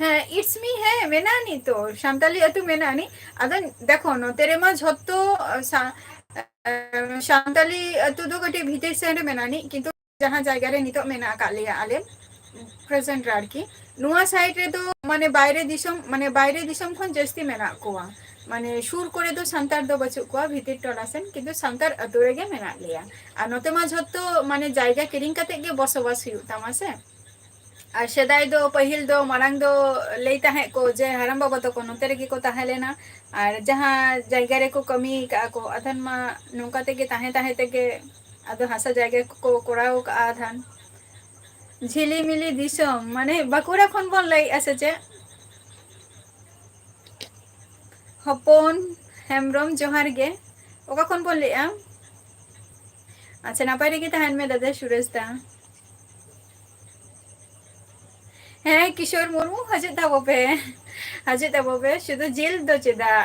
हाँ इट्स मी है मेना नहीं तो सान्ताली अतु मेना नहीं अदो देखो नोते रे मा झोत्तो सान्ताली अतु दो कटी भीतर से मेना नहीं किंतु जहाँ जायगा रे नितो मेना कालिया आले प्रेजेंट रारकी नुआ साइड रे तो माने बायरे दिसम खन जस्ती मेना कोवा माने सुर करे तो सांतार दो बचु कोवा भीतर टोला सेन किंतु सांतार अतु रे गे मेना लिया आ नोते मा झोत्तो माने जायगा किरिंग कते गे बसबास हुयु तामा से और सेदाय दो पहिल दो मारांग दो लेता है को जे हराम बाबा तो को नोते रेगी को ताहे लेना और जहाँ जायगा रे को कमी का को अधन मा नोका तेगे ताहे तेगे अदो हासा जायगा को कोराव का अधन झिली मिली दिसम माने बाकुड़ा खन बन लई आसे जे हपन हेमब्रम जोहार गे ओका खन बन लेआ अच्छा नापाय रेगी ताहन में दादा सुरेश दा हाँ किशोर मुर्मू हजत ताबोपे शुद्ध जेल दो चेदा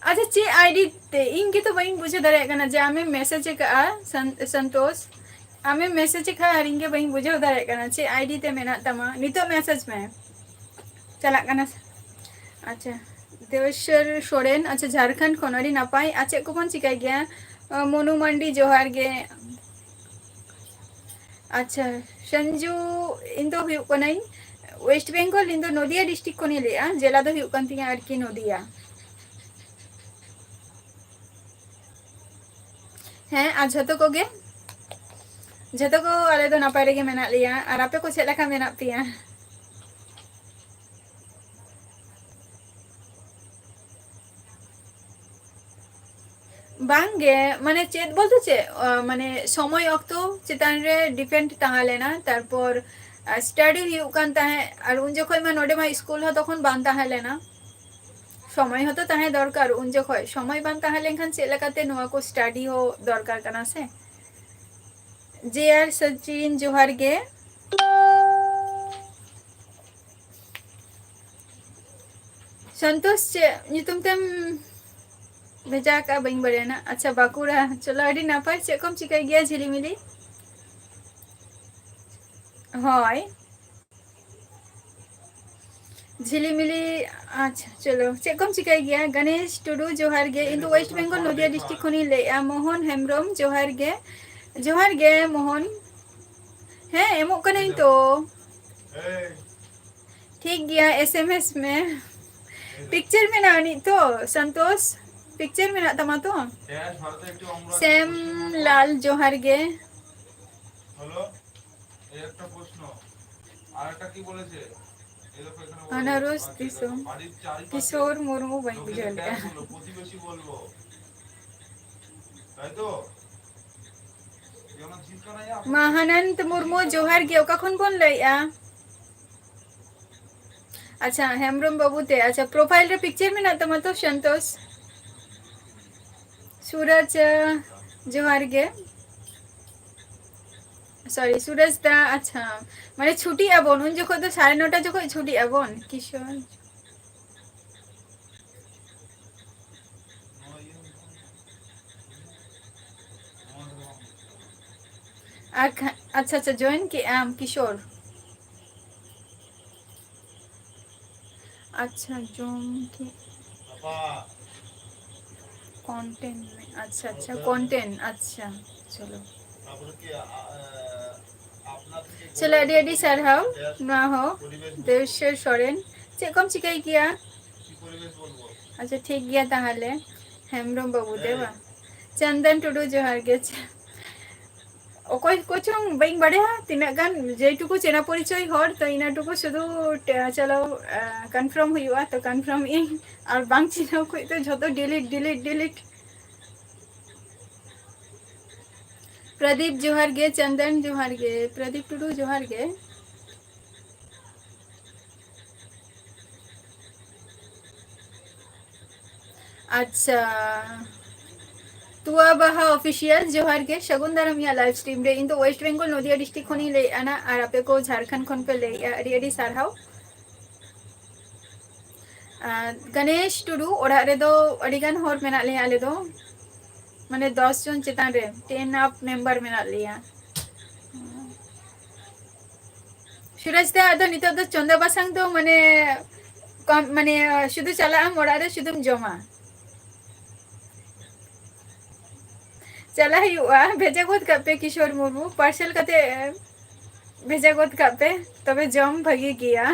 अच्छा चे आईडी ते इनके तो वहीं बुझे दरे कना जे आमे मैसेज का संतोष आमे मैसेज का हरिंगे वहीं बुझे दरे कना चे आईडी ते मेना तमा नितो मैसेज में चला कना अच्छा देवेश्वर सोरेन अच्छा झारखंड कोनरी नापाई अच्छा को बन चिकाई गया मोनू मंडी जोहार गे अच्छा संजू इन दो हुयु कनाई वेस्ट बेंगल इन दो नदिया डिस्ट्रिक्ट को नहीं लिया जिला दो हुयु कन तिया आरकी नदिया हैं आज झतो को गे झतो को आले दो नापाय रेगे मेना लिया और आपे को चेक लेखा मेना पिया बांगे माने चेत बोलते चे माने समय अक्तो चितान रे डिपेंड ताहा लेना तारपर स्टडी हुयु कान ताहे और उन जखय मा नोडे मा स्कूल हो तखन बान ताहा लेना समय हो तो ताहे दरकार उन जखय समय बान ताहा लेनखान चेक लेकाते नोआ को स्टडी हो दरकार कना से जे आर सचिन जोहार गे संतोष चे नितुम तम भेजा का बइन बड़े ना अच्छा बाकुड़ा चलो अड़ी नापाय चे कम चिकाई गया झिलीमिली हाय झिलीमिली अच्छा चलो चे कम चिकाई गया गणेश टुडू जोहार गे इन वेस्ट बेंगल नदिया डिस्ट्रिक्ट खनी ले मोहन हेमब्रम जोहार गे मोहन हैं एमो कने तो ठीक गया एसएमएस में पिक्चर में ना नहीं तो संतोष पिक्चर में ना तमा तो सेम लाल जोहार गे হ্যালো এই একটা প্রশ্ন আরেকটা কি বলেছে এই দেখো এখানে अनारोस दिसो বাড়ির চারিপাশে किशोर मुर्मू बन লোকেদের बुझल ট্যাগ হলো প্রতিবেশী বলবো তাই তো যেমন জিলকানাই महानंद मुर्मू जोहार गे ओका खन बोन लइया अच्छा हेमब्रम बाबू ते अच्छा प्रोफाइल रे पिक्चर में ना तमा तो संतोष सूरज जोहार गे सॉरी सूरज दा अच्छा माने छुट्टी आबन उन जखो तो 9:30 जखो छुट्टी आबन किशोर अच्छा अच्छा जॉइन के आम किशोर अच्छा जॉइन के कंटेंट में अच्छा अच्छा कंटेंट अच्छा चलो चलो अडी अडी सर हाउ ना हो देवेश्वर सोरेन चे कम चिकाई किया अच्छा ठीक गया ताहले हेमब्रम बाबू देवा चंदन टुडू जोहार गे ओकोय कोचों बइन बड़े तीना गान जेटुकु चेना परिचय हर तो इनाटुकु शुधु चलो कन्फर्म हुआ तो कन्फर्म इन और बांग चिना को तो झतो डिलीट प्रदीप जोहार गे चंदन जोहार गे प्रदीप टुडू जोहार गे अच्छा तुआ बाहा ऑफिशियल जोहार गे शगुन दारम या लाइव स्ट्रीम रे इन तो वेस्ट बेंगल नदिया डिस्ट्रिक्ट खनी ले आना और आपे को झारखंड खन पे ले अडी अडी सारहाव गणेश टुडू ओड़ा रे दो अडी गान होर मेना ले आले दो माने 10 जन चितान रे 10 अप मेंबर मेना लिया सूरज दा अदो नितो दो चंदा बासांग दो माने कम माने शुद्ध चला मोड़ा रे शुद्ध जमा चला हुआ भेजा गोद कपे किशोर मुर्मू पार्सल कते भेजा गोद कपे तबे जम भागी गया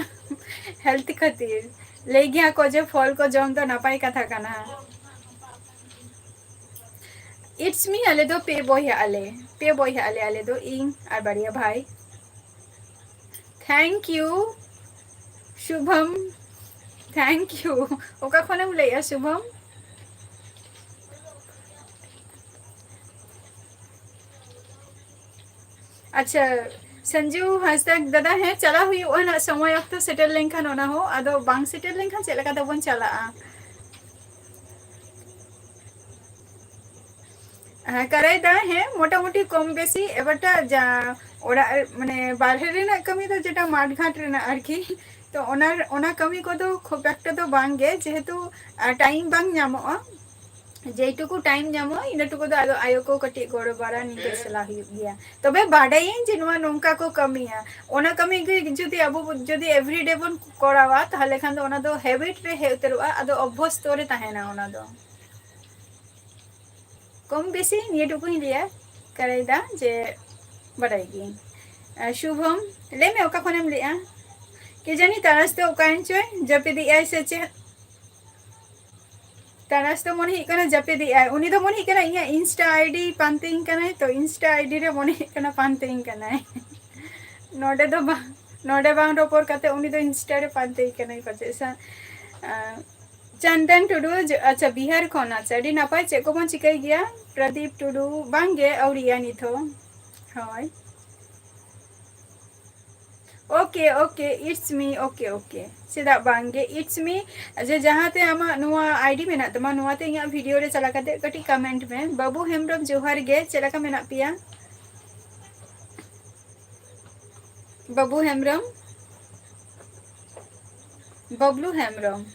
हेल्थ खातिर ले गया को जे फल को जम तो नापाई कथा कना इट्स मी आले दो पे बॉय आले दो इन और बढ़िया भाई thank you Shubham thank you ओका खनम ले शुभम अच्छा संजू हासदा दादा है चला हुई ओना समय अक्तो सेटल लेंखान ओना हो आदो बांग सेटल लेंखान चेला का दबन चला कराई दा है मोटा मोटी कम बेसी एबारटा जा ओरा माने बाहर रेना कमी तो जेटा माठघाट रेना आरकी तो ओना कमी को तो खूब एकटा तो बांगे जेहेतु टाइम बांग नामोआ जेटुकु टाइम नामो इनटुकु तो आदो आयो को कटी गोड़ बारा निके सला गया तबे बाडाई जे नोआ नोंका को कमिया ओना कमी गे जदि अबो जदि एवरीडे बन करावा ताहले खान दो ओना दो हैबिट रे हेतरवा आदो अभ्यस्त रे ताहेना ओना दो कम बेसी नियटुकु लिया कराइदा जे बडाई शुभम ले में ओका खनेम लिया के जानी तारास्ते ओकाइन चोय जपिदी आई से चे तारास्ते मन ही कना जपिदी आई उनी तो मन ही कना इया इंस्टा आईडी पांतिंग कना तो इंस्टा आईडी रे मन ही कना पांतिंग कना नोडे बांग रोपोर कते उनी तो इंस्टा रे पांतिंग कना पचेसा चंदन टुडू अच्छा बिहार खन अच्छा अडी नापाय चे को बन चिकाई गया प्रदीप टुडू बांगे औरिया निथो hi okay okay it's me okay okay सीधा बांगे इट्स मी जे जहाते आमा नुआ आईडी मेना तमा नुआते इया वीडियो रे चला कते कटी कमेंट में बाबू हेमब्रम जोहार गे चला का मेना पिया बाबू हेमब्रम बबलू हेमब्रम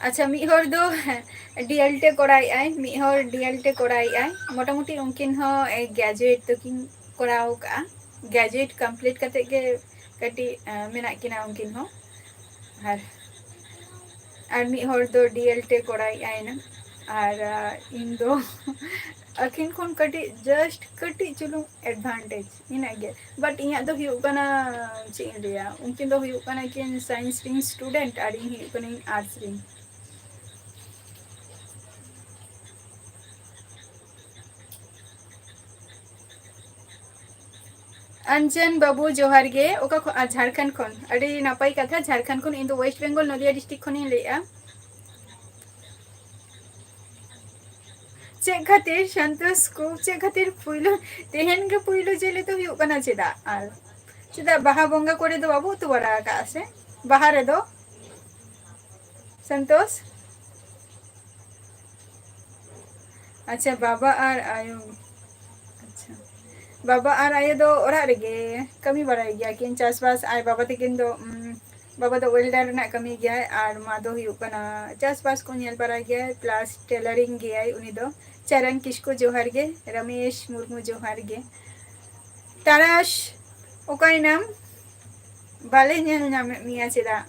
अच्छा मिहर दो डीएलटे कोड़ाई आई मिहर डीएलटे कोड़ाई आई मोटा मोटी उनकिन हो ग्रेजुएट तो किन कोड़ाओ का ग्रेजुएट कंप्लीट करते के कटी मेना किना उनकिन हो और मिहर दो डीएलटे कोड़ाई आई ना और इन दो अखिन खन कटी जस्ट कटी चुलू एडवांटेज इना गे बट इया दो हुयु कना चे लिया उनकिन दो हुयु कना किन साइंस रिंग स्टूडेंट और इन हुयु कना आर्ट्स रिंग अंजन बाबू जोहार गे ओका झारखंड खन अड़ी नापाई कथा झारखंड खन इन दो वेस्ट बेंगल नदिया डिस्ट्रिक्ट खन लेया चे खातिर संतोष को चे खातिर पुइलो तेहन के पुइलो जेले तो हुयु कना चेदा आर चेदा बाहा बंगा करे दो बाबू तो बड़ा का से बाहर रे दो संतोष अच्छा बाबा और आयो अच्छा बाबा और आयो दो ओरा रेगे कमी बड़ाई गया किन चासबास आय बाबा तकिन दो बाबा दो वेल्डर ना कमी गया और मा दो हुयु कना चासबास को नेल बड़ा गया प्लस टेलरिंग गया उनी दो चरण किसको जोहार गे रमेश मुर्मू जोहार गे ताराश ओकाई नाम बाले नेल नाम मिया चेदा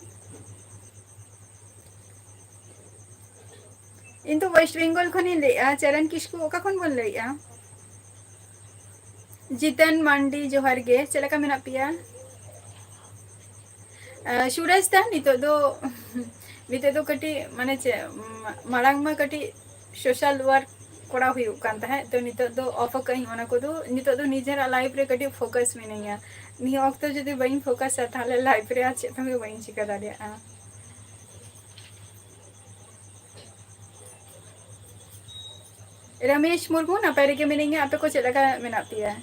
इन तो वेस्ट बेंगल खनी लेया चरण किसको ओका खन बोल लेया जितन मंडी जोहार गे चला का मेना पिया सूरज ता नितो दो कटी माने चे मालांग में कटी सोशल वर्क कोड़ा हुई कान ता है तो नितो दो ऑफ कहीं ओना को दो नितो दो निजर लाइफ रे कटी फोकस में नहीं है नि वक्त जदी बइन फोकस थाले लाइफ रे आछे तमे बइन चिका दाड़िया रमेश मुर्मू ना पैरे के मिलेंगे आप को चला का मेना पिया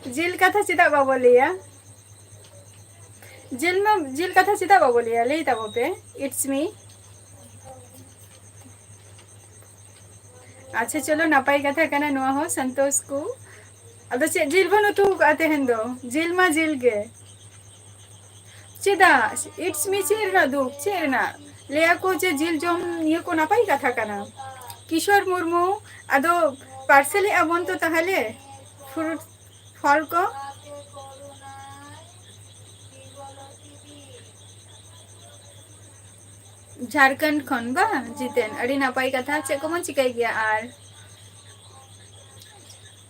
जिल कथा चिता बाबो लिया जिल कथा चिता बाबो लिया ले तबो पे इट्स मी अच्छा चलो नापाई कथा कना नुआ हो संतोष को अब से जिल बनो तू आते हैं दो जिल मा जिल गे चेदा इट्स मी चेरना दुख चेरना लेया को जे जिल जम निये को नापाई कथा कना किशोर मुर्मू आदो पार्सल अबन तो ताहले फ्रूट फल को झारखंड खन बा जितेन अड़ी नापाई कथा चे को मन चिकाई गया आर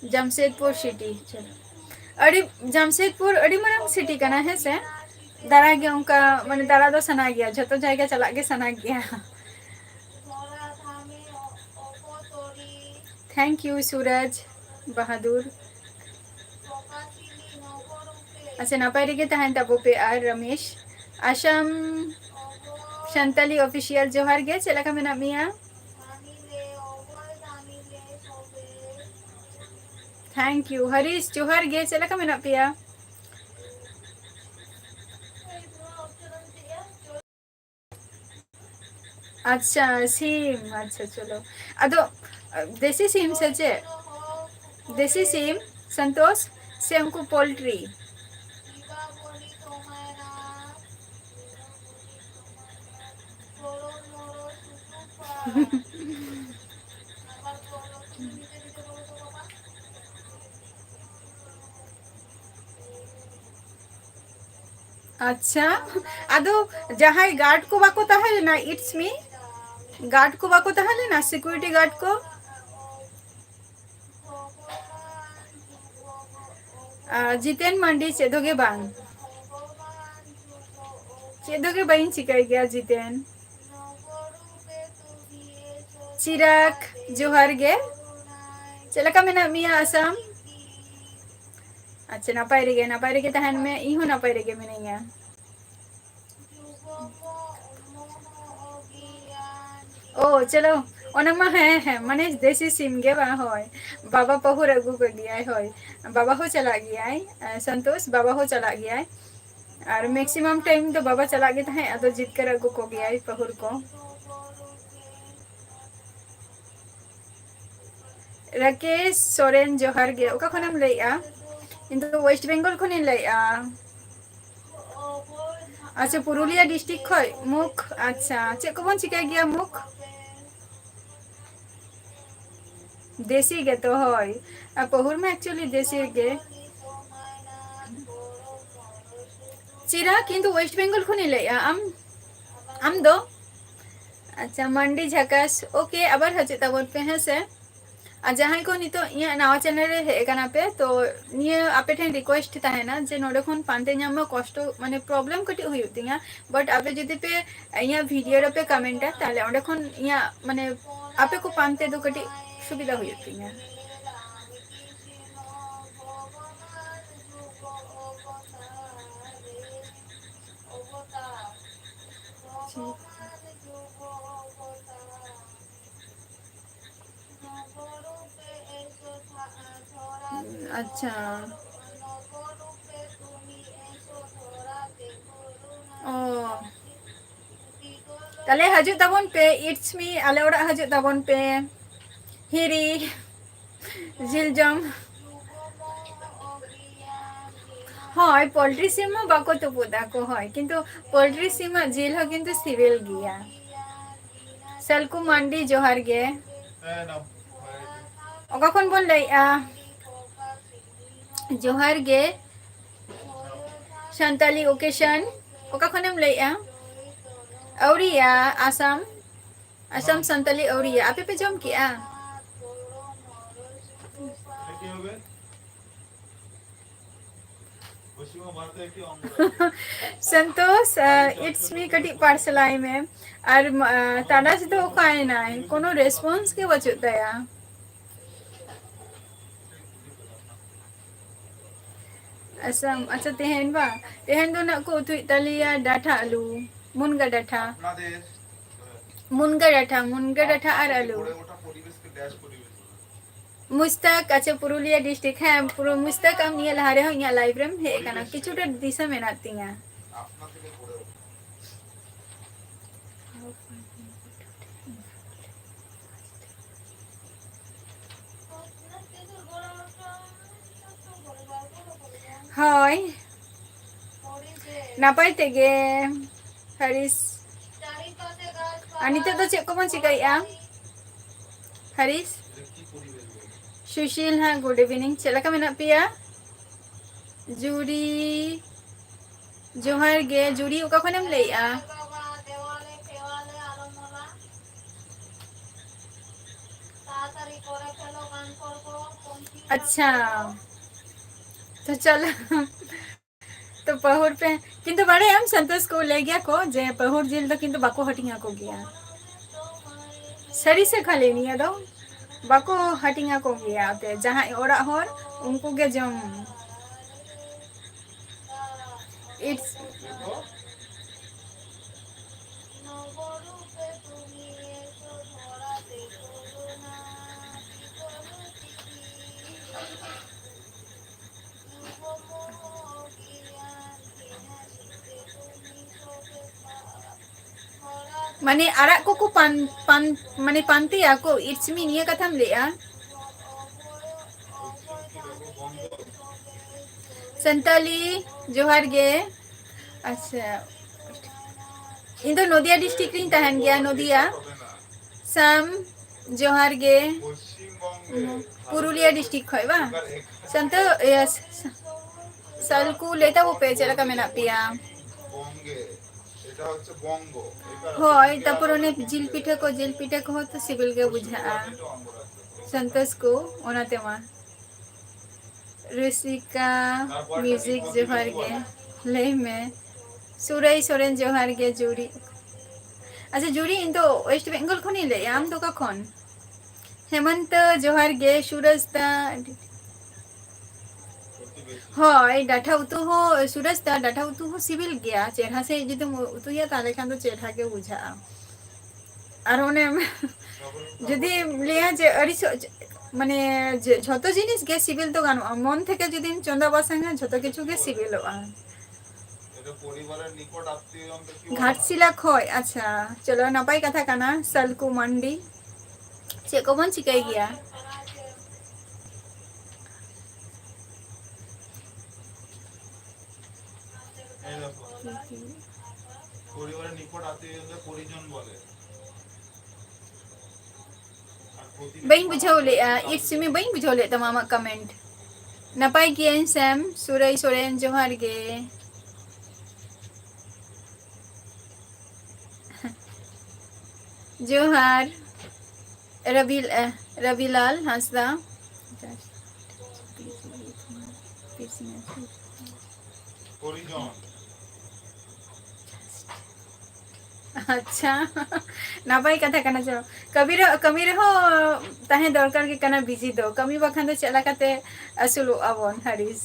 जमशेदपुर सिटी चलो अड़ी जमशेदपुर अड़ी मरंग सिटी कना है से दारा गया उनका माने दारा दो सना गया जतो जायगा चला के सना गया थैंक यू सूरज बहादुर अच्छा नापाई रे तहन तबो पे आर रमेश आशम शांताली ऑफिशियल जोहार गे चला का मेना मिया थैंक यू हरीश जोहार गे चला का मेना पिया अच्छा सिम अच्छा चलो अदो देसी सिम से जे देसी सिम संतोष से हमको पोल्ट्री अच्छा अदो जहां गार्ड को बाको ताहले ना इट्स मी गार्ड को बाको ताहले ना सिक्योरिटी गार्ड को जितेन मंडी चेदोगे बांग चेदोगे बाइन चिकाई गया जितेन चिराग जोहार गे चलका मेना मिया असम अच्छा नापाई रे तहन में इहो नापाई रे मिनैया ओ चलो ओनमा है माने देसी सिम गे बा होय बाबा पहुर अगू को गया होय बाबा हो चला गया है संतोष बाबा हो चला गया है और मैक्सिमम टाइम तो बाबा चला गया है अदो जीत कर अगू को गया है पहुर को राकेश सोरेन जोहार गे ओका खनम लैया इंदो वेस्ट बेंगल खनिन लैया अच्छा पुरुलिया डिस्ट्रिक्ट खय मुख अच्छा चे को बन चिका गया मुख देसी गे तो होय पहुर में एक्चुअली देसी गे चिरा किंतु वेस्ट बेंगल खनि लैया आम दो अच्छा मंडी झकास ओके आबार हजे तबन पे है से और जहाँ को नितो इया नवा चैनल रे हे काना पे तो निये आपे ठेन रिक्वेस्ट ताहेना जे नोडे खन पानते ᱧᱟᱢ कष्ट माने प्रॉब्लम कटी हुई तिया बट आपे जदि पे इया वीडियो रे पे कमेंट है ताले ओडे खन इया माने आपे को पानते दो कटी सुविधा हुई तिया अच्छा ओ ताले हजू तबन पे इट्स मी आले ओड़ा हजू तबन पे हिरी जिलजम हाँ पोल्ट्री सिम बाको तो पोदा को है किंतु पोल्ट्री सिम जिल हो किंतु सिविल गया सलकु मंडी जोहार गे ओका खन बोल लैया जोहार गे शांताली ओकेशन ओका खनम लैया औरिया आसाम आसाम संताली औरिया आपे पे जम किया संतोष इट्स मी कटी पार्सल आई में और ताड़ा से तो काए ना कोनो रेस्पॉन्स के बचता या असम अच्छा तेहन बा तेहन दो ना को तु इतालिया डाटा आलू मुनगा डाटा और आलू मुस्ताक अच्छा पुरुलिया डिस्ट्रिक्ट है पुरो मुस्ताक हम ये लहारे हो यहाँ लाइव रेम है काना किचुटा दिशा में नाती हैं हाय Napai tege Haris. Anita to cek ko mon cikai ya. Haris. Sushil ha, good evening. Cela ka mena pia. Juri Johar ge Juri uka khonem lei a. अच्छा तो चल तो पहुर पे किंतु बड़े हम संतोष को ले गया को जे पहुर जिल तो किंतु बाको हटिंगा को गया सरी से खाली नहीं दो बाको हटिंगा को गया ते जहां ओरा होर उनको के जम इट्स माने आरा को पान पान माने पानते को इट्स मी निया कथम लेया संताली जोहार गे अच्छा इन तो नदिया डिस्ट्रिक्ट रिन तहन गया नदिया सम जोहार गे पुरुलिया डिस्ट्रिक्ट खय बा संत यस सालकू लेता वो पे चला का मेना पिया হয় তারপর অনেক জিল পিঠা কো তো সিভিল গে বুঝা संतोष को ओनाते मा ऋषिका म्यूजिक जोहार गे ले में सुरई सोरेन जोहार गे जुड़ी अच्छा जुड़ी इन तो वेस्ट बेंगल खनी ले आम तो कखन हेमंत जोहार गे सूरजता হয় ডাঠা উতু হো সুরজ তা ডাঠা উতু হো সিভিল গিয়া চেরহা সে যদি উতু ইয়া তাহলে খান তো চেরহা কে বুঝা আর ওনে যদি লিয়া যে আরি মানে যত জিনিস গে সিভিল তো গানো মন থেকে যদি চন্দা বাসাঙ্গা যত কিছু গে সিভিল হওয়া এটা পরিবারের নিকট আত্মীয় ঘাটশিলা খয় আচ্ছা চলো নাপাই কথা কানা সালকু মান্ডি সে কমন শিখাই গিয়া পরিবারের নিকট আত্মীয়দের পরিজন বলে bain bujole it's me bain bujole tamama comment napai kian sam surai soren johar ge johar rabilal hasda পরিজন अच्छा नापाई कथा कना चलो कमी रहो ताहे दरकार के कना बिजी दो कमी बखान तो चला कते असुलो अबन हरिस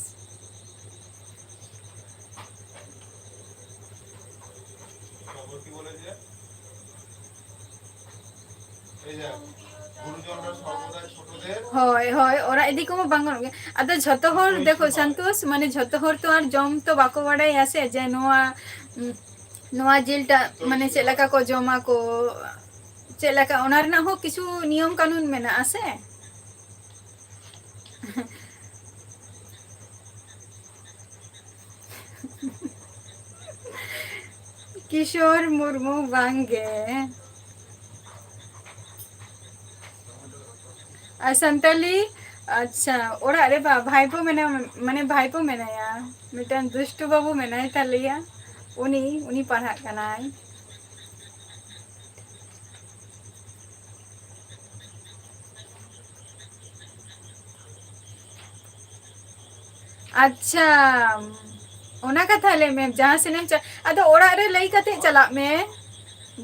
হয় হয় ওরা এদিকে বাঙ্গন আদা যত হর দেখো সন্তোষ মানে যত হর তো আর জম তো বাকো বাড়াই আছে যে নোয়া নোয়া জিলটা মানে চেলাকা কো জমা কো চেলাকা ওনার না হোক কিছু নিয়ম কানুন মেনা আছে কিশোর মুর্মু বাঙ্গে संताली अच्छा ओरा अरे बा भाईपो मेना माने भाईपो मेनाया मिटन दुष्टु बाबू मेनाय तालिया उनी पढ़ा कनाय अच्छा ओना कथा ले में जहां से नेम अदो ओरा रे लई कते चला में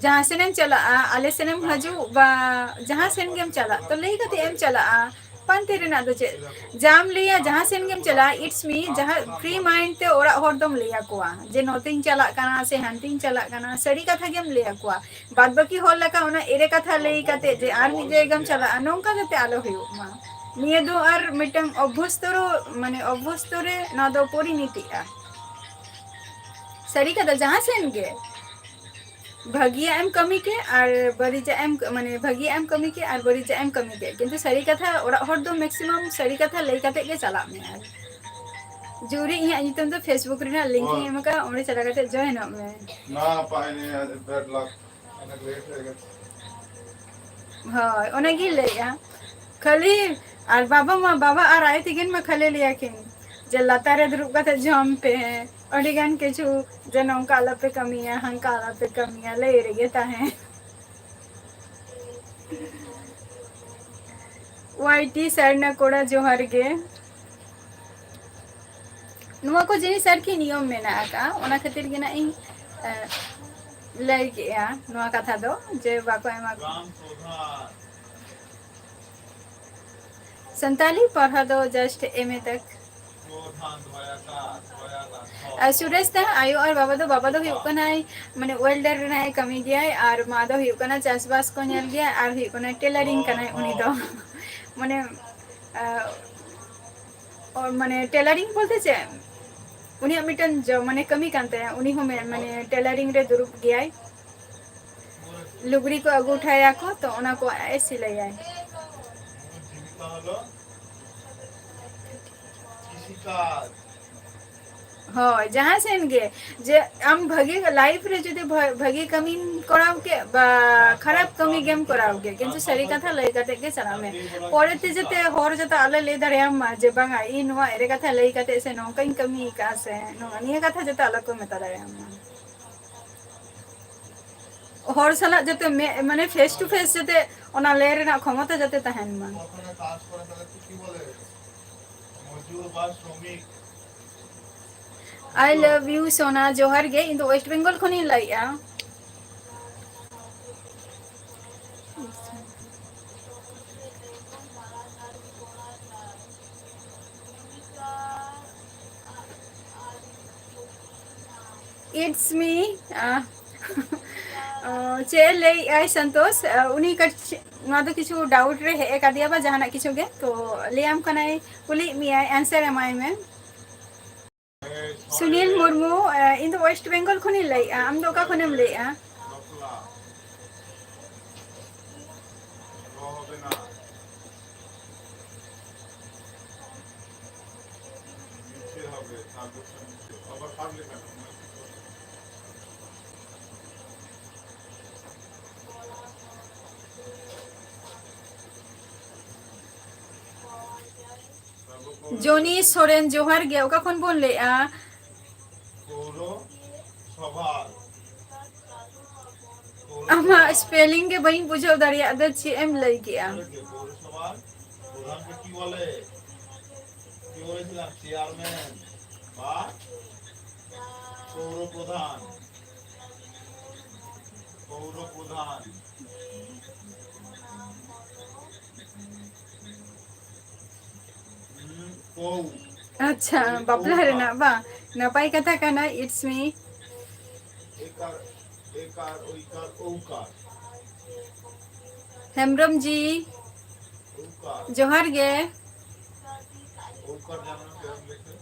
जहां से नेम चला आले से नेम हजू बा जहां से गेम चला तो लई कते एम चला पांते रे ना दो चे जाम लिया जहां से गेम चला इट्स मी जहां फ्री माइंड ते ओरा हर दम लिया कोआ जे नोतिंग चला कना से हंटिंग चला कना सड़ी कथा गेम लिया कोआ बाद बाकी होल लका ओना एरे कथा लई कते जे आर मी जे गेम चला नोंका कते आलो हुयो मा निये दो आर मिटम अभ्यस्तरो माने अभ्यस्तरे ना दो परिणितिया सड़ी कथा जहां से गे भागिया एम कमी के और बरीजा एम माने भागिया एम कमी के और बरीजा एम कमी के किंतु सरी कथा ओरा हर दो मैक्सिमम सरी कथा लई कते के चला में यार जुरी इया नितम तो फेसबुक रे ना लिंक और एम का ओंडे चला करते जॉइन हो मैं ना पाए ने बैड लक अने लेट हो गया हां ओना गी लेया खाली और बाबा और आए तिगिन में खाली लिया किन जे लातारे दुरुब कते जम पे अडी गान केछु जे नौका आला पे कमिया हंका आला पे कमिया ले रे ताहे वाईटी सरना कोड़ा जोहार गे नुआ को जिनिस आरकी नियम मेना का ओना खातिर गे ना इन लय के या नुआ कथा दो जे बाको एमा राम प्रधान संताली पढ़ा दो जस्ट एमए तक प्रधान दोया का सुरेश ता आयो और बाबा दो हुई कना माने वेल्डर रे ना कमी गया और मा दो हुई कना चासबास को नेल गया और हुई कना टेलरिंग कना उनी दो माने और माने टेलरिंग बोलते छे उनी मिटन जो माने कमी कानते हैं उनी हो माने टेलरिंग रे दुरुप गया लुगड़ी को अगू उठाया को तो ओना को ए सिलाई आए जीविका हलो किसिका हाँ जहाँ से गे जे हम भगे लाइफ रे जदि भगे कमी कराव के बा खराब कमी गेम कराव के किंतु सरी कथा लई कते के सना में परेते जते हर जते आले ले दरियाम मा जे बांगा इ नवा एरे कथा लई कते से नौकइन कमी का से नवा निया कथा जते अलग को मेता दरियाम हर साला जते माने फेस टू फेस जते ओना ले रे ना क्षमता जते तहन मा ওখানে কাজ করে তাহলে কি বলে মজদুর বা শ্রমিক आई लव यू सोना जोहर गे इन वेस्ट बंगाल खनि लाइया इट्स मी चेल ले आई संतोष उनी का ना तो किछु डाउट रे हे का दिया बा जहाना किछु गे तो ले आम कनाई कुली मी आई आंसर एम आई में सुनील मुर्मू इन द वेस्ट बंगाल खनि ले आम दो का खनेम ले রফলা হবে না নিচে হবে তারপর আবার পারলে কেন जोनी सोरेन जोहर गे ओका खन बोल ले পৌর সভার आमा स्पेलिंग के बही बुझो दरिया अदर ची एम लई गया পৌরসভার প্রধানকে কি বলে কি বলেছিলাম চেয়ারম্যান বা পৌর প্রধান পৌর প্রধান পৌ अच्छा बापला रे ना बा नपाई कथा काना इट्स मी एकार एकार ओइकार औकार हेमब्रम जी औकार जोहर गे औकार জানো না কেমন লেখে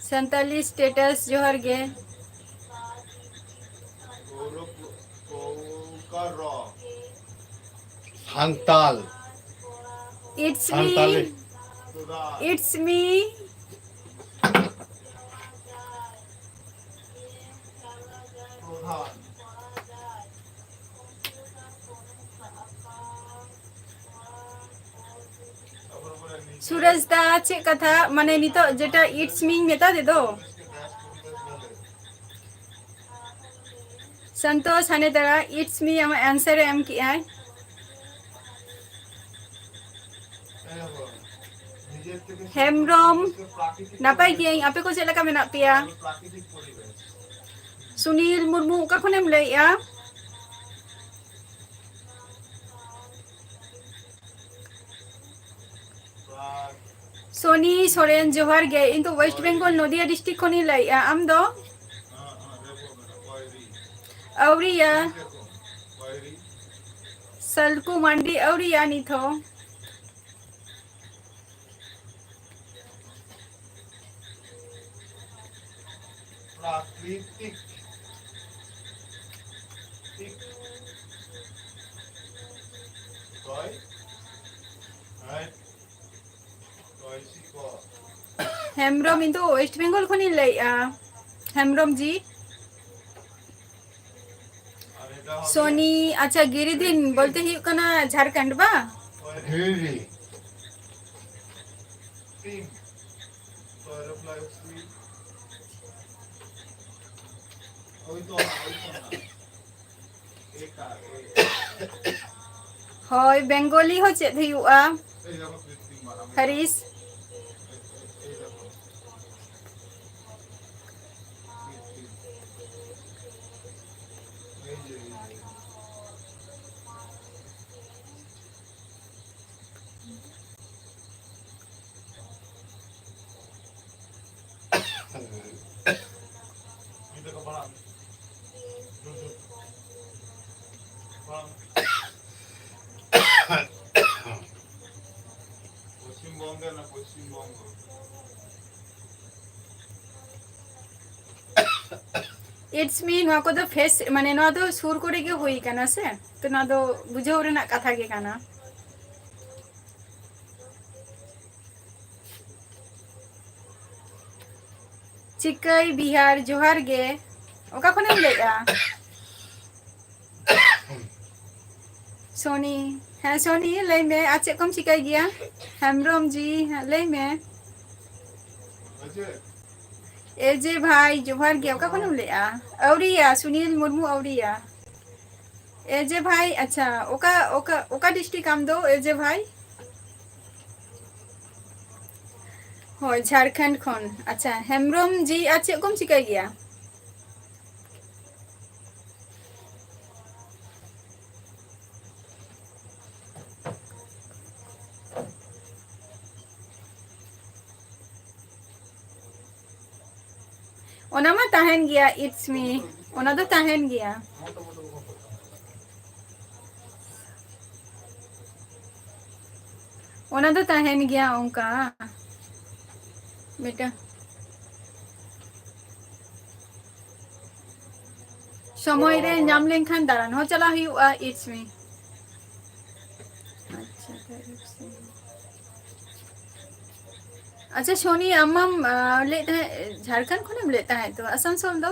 47 स्टेटस जोहर गे পৌর औकार র সান্তাল इट्स সান্তালি मी প্রধান इट्स मी প্রধান তারপর বলে নিচে सूरज दा चे कथा माने नितो जेटा इट्स मी मेता दे दो इसके डैश করতে বলে संतोष हने दरा इट्स मी हम आंसर एम की है এই দেখো নিজের থেকে हेमब्रम প্রাকৃতিক नापाई की आपे को चेला का मेना पिया প্রাকৃতিক পরিবেশ सुनील मुर्मू का खनेम ले या প্রাক सोनी सोरेन जोहर गे इन तो वेस्ट बंगाल नदिया डिस्ट्रिक्ट खनि ले या आम दो দেখো মেরা কয়রি औरिया দেখো কয়রি सलकू मंडी औरिया नी थो প্রাকৃতিক ঠিক কয় হ্যাঁ কয় শিক हेम्ब्रम इन तो वेस्ट बेंगल खनि लैया हेम्ब्रम जी सोनी अच्छा गिरिधीन बोलते ही कना झारखंड बा गिरिधीन होय बेंगोली हो चेद हुआ हरीश পশ্চিমবঙ্গে না পশ্চিমবঙ্গ इट्स मी नवा को दो फेस माने नवा दो सुर करे के हुई कना से तो नवा दो बुझो रेना कथा के कना चिकई बिहार जोहार गे ओका खने लेगा सोनी हाँ सोनी ले में आज कम चिकाई गया हेम्ब्रम जी हाँ ले में एजे भाई जोहार गे ओका खने लेगा औरिया सुनील मुर्मू औरिया एजे भाई अच्छा ओका ओका ओका डिस्ट्रिक्ट काम दो एजे भाई हो झारखंड खन अच्छा हेम्ब्रम जी आज कम चिकाई गया ओना मा ताहन गया इट्स मी ओना तो ताहन गया ओना तो ताहन गया उनका बेटा समय रे नाम लेनखान दारान हो चला हुआ इट्स मी अच्छा सोनी अम्मम लेता है झारखंड खने लेता है तो आसनसोल दो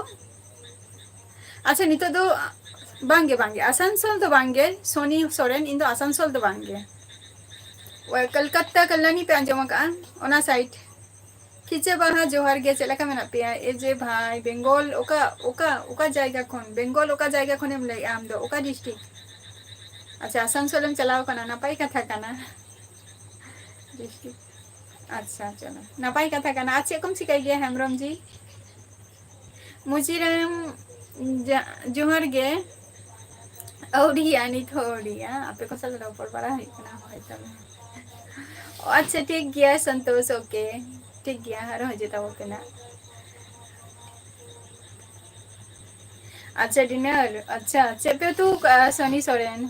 अच्छा नहीं तो दो बांगे बांगे आसनसोल तो बांगे सोनी सोरेन इन दो आसनसोल तो बांगे वो कलकत्ता कल्याणी पे अंजमा का ओना साइड खींचे बाहा जोहार गे चला का मेना पे एजे भाई बेंगल ओका ओका ओका जायगा खन बेंगल ओका जायगा खने हम ले आम दो ओका डिस्ट्रिक्ट अच्छा आसनसोल में चलाओ कना नापाई कथा कना डिस्ट्रिक्ट अच्छा चलो नापाई कथा कना आज कम सिखाई गया हेम्ब्रम जी मुजीराम जोहार गे औरिया नहीं थोड़िया आपे को सल ऊपर बड़ा है ना होय तब अच्छा ठीक गया संतोष ओके ठीक गया हर हो जेता ओके ना अच्छा डिनर अच्छा चेपे तू सनी सोरेन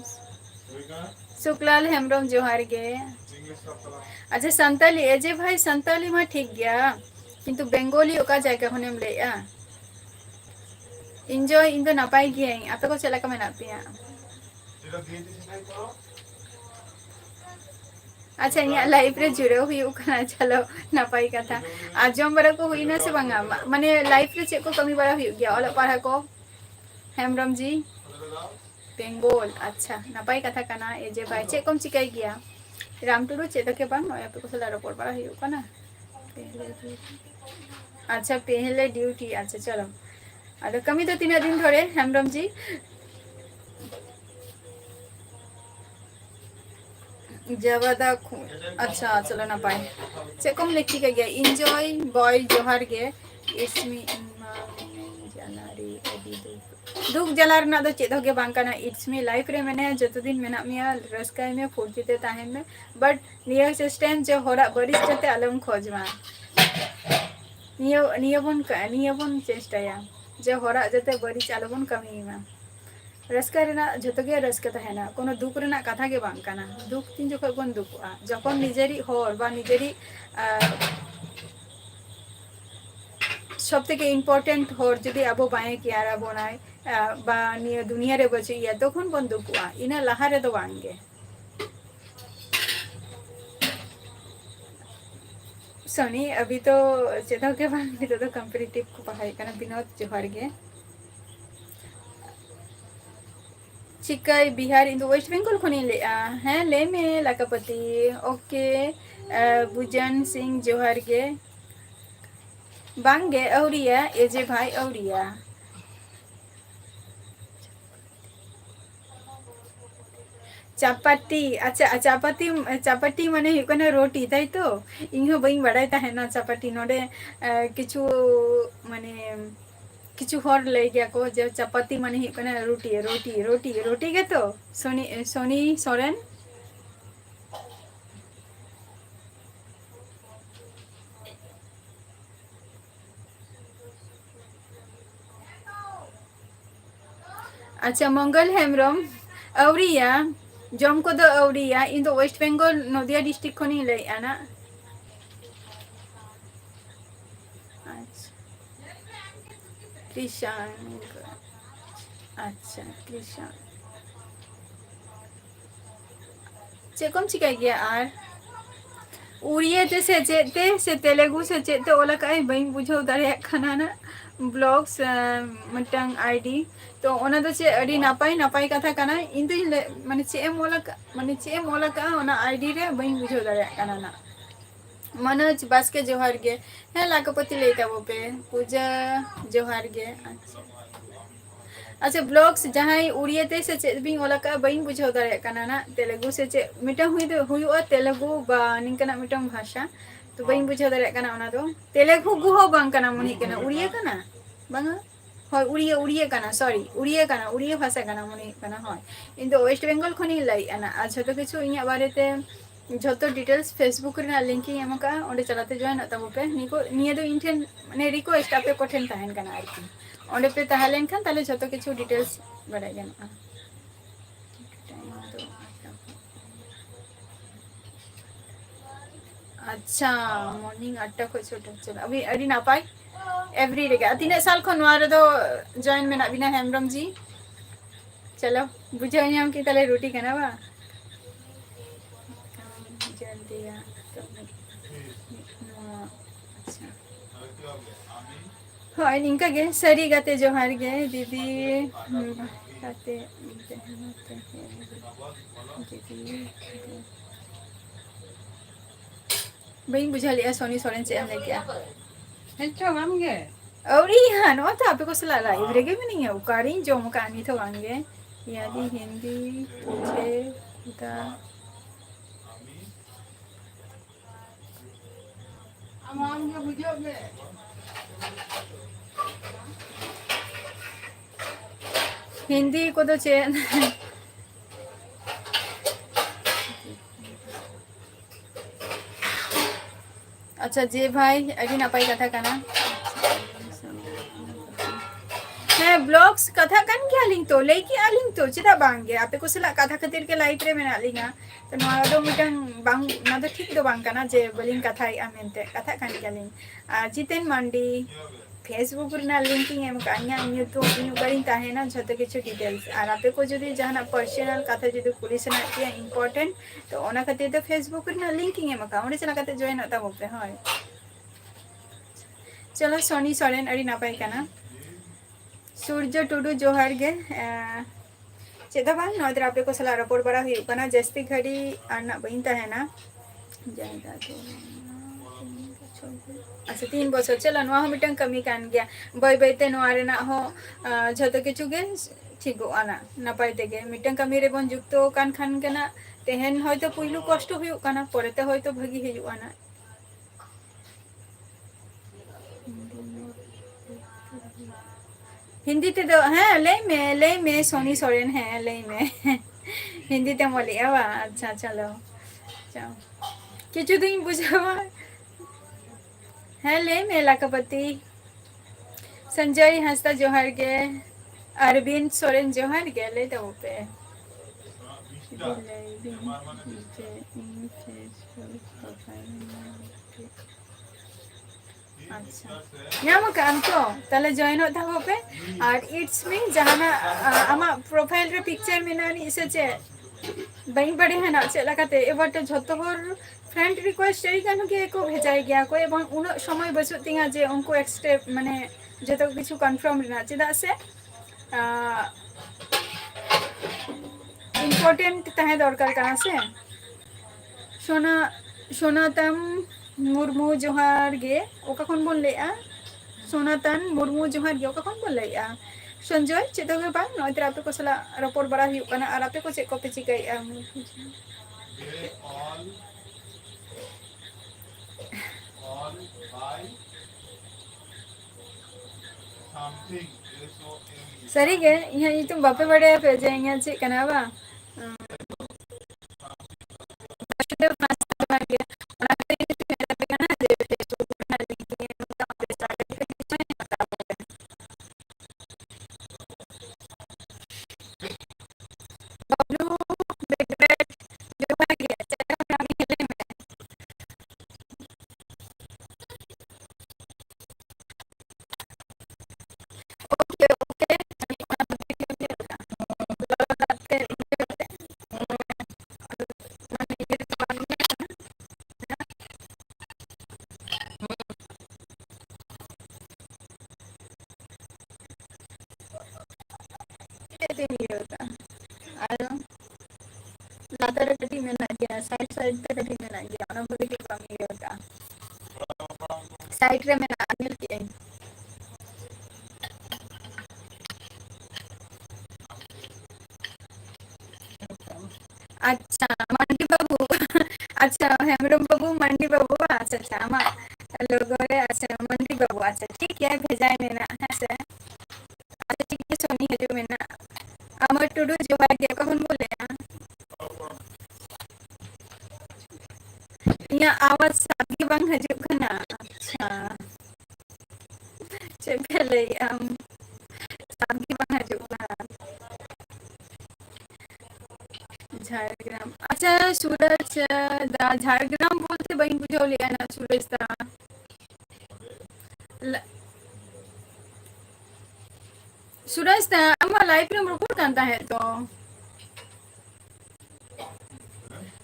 शुक्लाल हेम्ब्रम जोहार गे अच्छा संताली एजे भाई संताली में ठीक गया किंतु बेंगोली ओका जायगा खने हम लेया एंजॉय इन दो नापाई गया आपे को चला का मैं नापिया अच्छा यहाँ लाइव रे जुड़े हुई उकना चलो नापाई कथा आजम बरा को हुई ना से बंगा माने लाइव रे चेक को कमी बरा हुई गया ओला पढ़ा को हेम्ब्रम जी बेंगोल अच्छा नापाई कथा कना एजे भाई चेक कम चिकाई गया रामटुरु चेक के बांग आपे को सला रोपोर बरा हुई उकना अच्छा पहले ड्यूटी अच्छा चलो अरे कमी तो 3 दिन धरे हेम्ब्रम जी जवादा अच्छा चलो ना पाए से कम लिखी के गया एंजॉय बॉय जोहार गे इसमी जानारी दुख जलार ना दो चेद होगे बांकाना इट्स मी लाइफ रे मैंने जतो दिन मेना मिया रस्काय में फुर्तीते ताहेन में बट निया सिस्टम जो होरा बरिस जते अलम खोजमा नियबन चेष्टाया जो होरा जते बरिस अलबन कमीमा रस्का रेना जतो गे रस्का तहेना कोनो दुख रेना कथा गे बांग काना दुख तीन जखन बन दुखआ जखन निजेरी होर बा निजेरी सबथेके इम्पोर्टेंट होर जदि आबो बाए कियारा बनाय बा निया दुनिया रे बचिया तखन बन दुखआ इना लाहा रे दो बांगे सोनी अभी तो चेदो के बांग भी तो कॉम्पिटिटिव को पढ़ाई करना विनोद जोहार गे चिकाई बिहार इन वेस्ट बंगाल खनी ले हैं ले में लाकापति ओके बुजन सिंह जोहार गे बांगे औरिया एजे भाई औरिया चापाटी अच्छा चापाटी चापाटी माने हुई कना रोटी ताई तो इहो बई बड़ाई ताहेना चापाटी नोडे किछु माने किछु हर ले गया को जे चापाती माने हुई कना रोटी रोटी रोटी रोटी के तो सोनी सोनी सोरेन अच्छा मंगल हेमरम औरिया जम को दो औरिया इन दो वेस्ट बंगाल नदिया डिस्ट्रिक्ट को नहीं ले आना कृषान अच्छा कृषान चेकम चिका गया आर उड़िया ते से तेलुगु से चेते ओला काई बई बुझो दारे खाना ना ब्लॉग्स मतंग आईडी तो ओना दो चे अडी नापाई नापाई कथा काना इन दो माने चे मोला का ओना आईडी रे बई बुझो दारे काना ना मनोज बास्के जोहार गे है लाकपति लेता वो पे पूजा जोहार गे अच्छा ब्लॉग्स जहाँ उड़िया ते से चेत बिंग ओला का बई बुझो दारे काना ना तेलुगु से चे मिटंग हुई तेलुगु बा निंकना मिटंग भाषा तो बई बुझो दारे काना ओना दो तेलुगु गुहो बांग काना मुनि काना उड़िया काना बांगा হয় উড়িয়ে উড়িয়ে কানা সরি উড়িয়ে ভাষা কানা মনে কানা হয় কিন্তু ওয়েস্ট বেঙ্গল খনি লাই আনা আর যত কিছু ইয়া বারেতে যত ডিটেলস ফেসবুক রে লিংকিং এমকা ওন্ডে চালাতে জয়েন তাবো पे নিয়ে দো ইনটেন মানে রিকোয়েস্ট আপে কোঠেন তাহেন কানা আর কি ওন্ডে पे তাহলেন খান তাহলে যত কিছু ডিটেলস বাড়াই গান अच्छा मॉर्निंग 8टा को छोटा चलो अभी अड़ी ना पाई एवरी डे का 3 साल को नवा रे दो जॉइन में ना बिना हेमरम जी चलो बुझे हम की तले रोटी खाना बा जल्दी आ तो अच्छा हाय निंका गे सरी गाते जोहार गे दीदी गाते दीदी बई बुझा लिया सोनी सोरेन से हमने क्या हेचो वांगे औरी हां नो था पे को सला लाइव रेगे भी नहीं है उकारी जो मुका नहीं तो वांगे यादी हिंदी पूछे खुदा वांगे बुझो में हिंदी को तो चे अच्छा जे भाई अभी नापाई कथा काना है ब्लॉग्स कथा कन क्या लिंक तो लेके आ लिंक तो चिता बांगे आपे को सला कथा खातिर के लाइट रे मेना लिंगा तो नवा दो मिटन बांग ना तो ठीक दो बांग काना जे बलिंग कथा आई आमेंते कथा कन क्या लिंक जितेन मंडी फेसबुक रे ना लिंकिंग एम कान्या न्यू तो न्यू करिन ताहे ना जते किछु डिटेल्स और आपे को जदी जहाना पर्सनल कथा जदी पुलिस ना किया इंपोर्टेंट तो ओना खातिर तो फेसबुक रे ना लिंकिंग एम का ओने चला कते जॉइन होता बोलते हाय चलो सोनी सोरेन अड़ी ना पाई काना सूर्य टुडू जोहार गे चेदा बांग नोदरा आपे को सला रिपोर्ट बड़ा हुई कना जस्ती घड़ी आना बइन ताहे ना जायदा तो अच्छा 3 बছর चलो नवा मिटन कमी कान गया बय बयते नवा रे ना हो जतो किछु गे ठीक आना नपाय तेगे मिटन कमी रे बन जुक्तो कान खान केना तेहन हयतो पुइलु कष्ट हुयु काना परेते हयतो भागी हिजु आना हिंदी ते दो हां ले में सोनी सोरेन है ले में हिंदी ते मोली आवा अच्छा चलो जाओ किछु दिन बुझावा हेले मेला कपति संजय हंसता जोहार गे अरविंद सोरेन जोहार गे ले दो पे अच्छा नाम काम तो तले जॉइन होता हो पे और इट्स मी जहाना आमा प्रोफाइल रे पिक्चर में नानी से बाई बड़े हैं ना चेक लगाते एबार झोतो हर फ्रेंड रिक्वेस्ट एरिकान के को भेजाय गया को एवं उन समय बसु तिंगा जे उनको एक्सटेप माने जतो किछु कन्फर्म ना चेदा से इम्पोर्टेंट तहे दरकार कना से सोना सोनातन मुर्मू जोहार गे ओका खन बोन लेआ सोनातन मुर्मू जोहार गे ओका खन बोन लेआ संजय चेदो गे बांग नय तरा पे को सला रपोर बड़ा हुयु कना आर आपे को चेक को पे चिकाइआ they all buy something SOME सरी गे यहाँ तुम बापे बड़े पे जे यहाँ चे कना बा लातर कटी में ना गया साइड साइड पे कटी में ना गया और बड़ी की कमी होता साइड रे में ना मिल के अच्छा मंडी बाबू अच्छा हेमरम बाबू मंडी बाबू अच्छा अच्छा आमा लोगो रे अच्छा मंडी बाबू अच्छा ठीक है भेजाय में ना है से अच्छा ठीक है सोनी है जो में ना अमर टुडू जो है के कौन बोले यहाँ आवाज साथी बंग हजू कना अच्छा चले साथी बंग हजू झारग्राम अच्छा सूरज दा झारग्राम बोलते बहन बुझो लिया ना सूरज दा सूरज दा अम्मा लाइफ में रिकॉर्ड करता है तो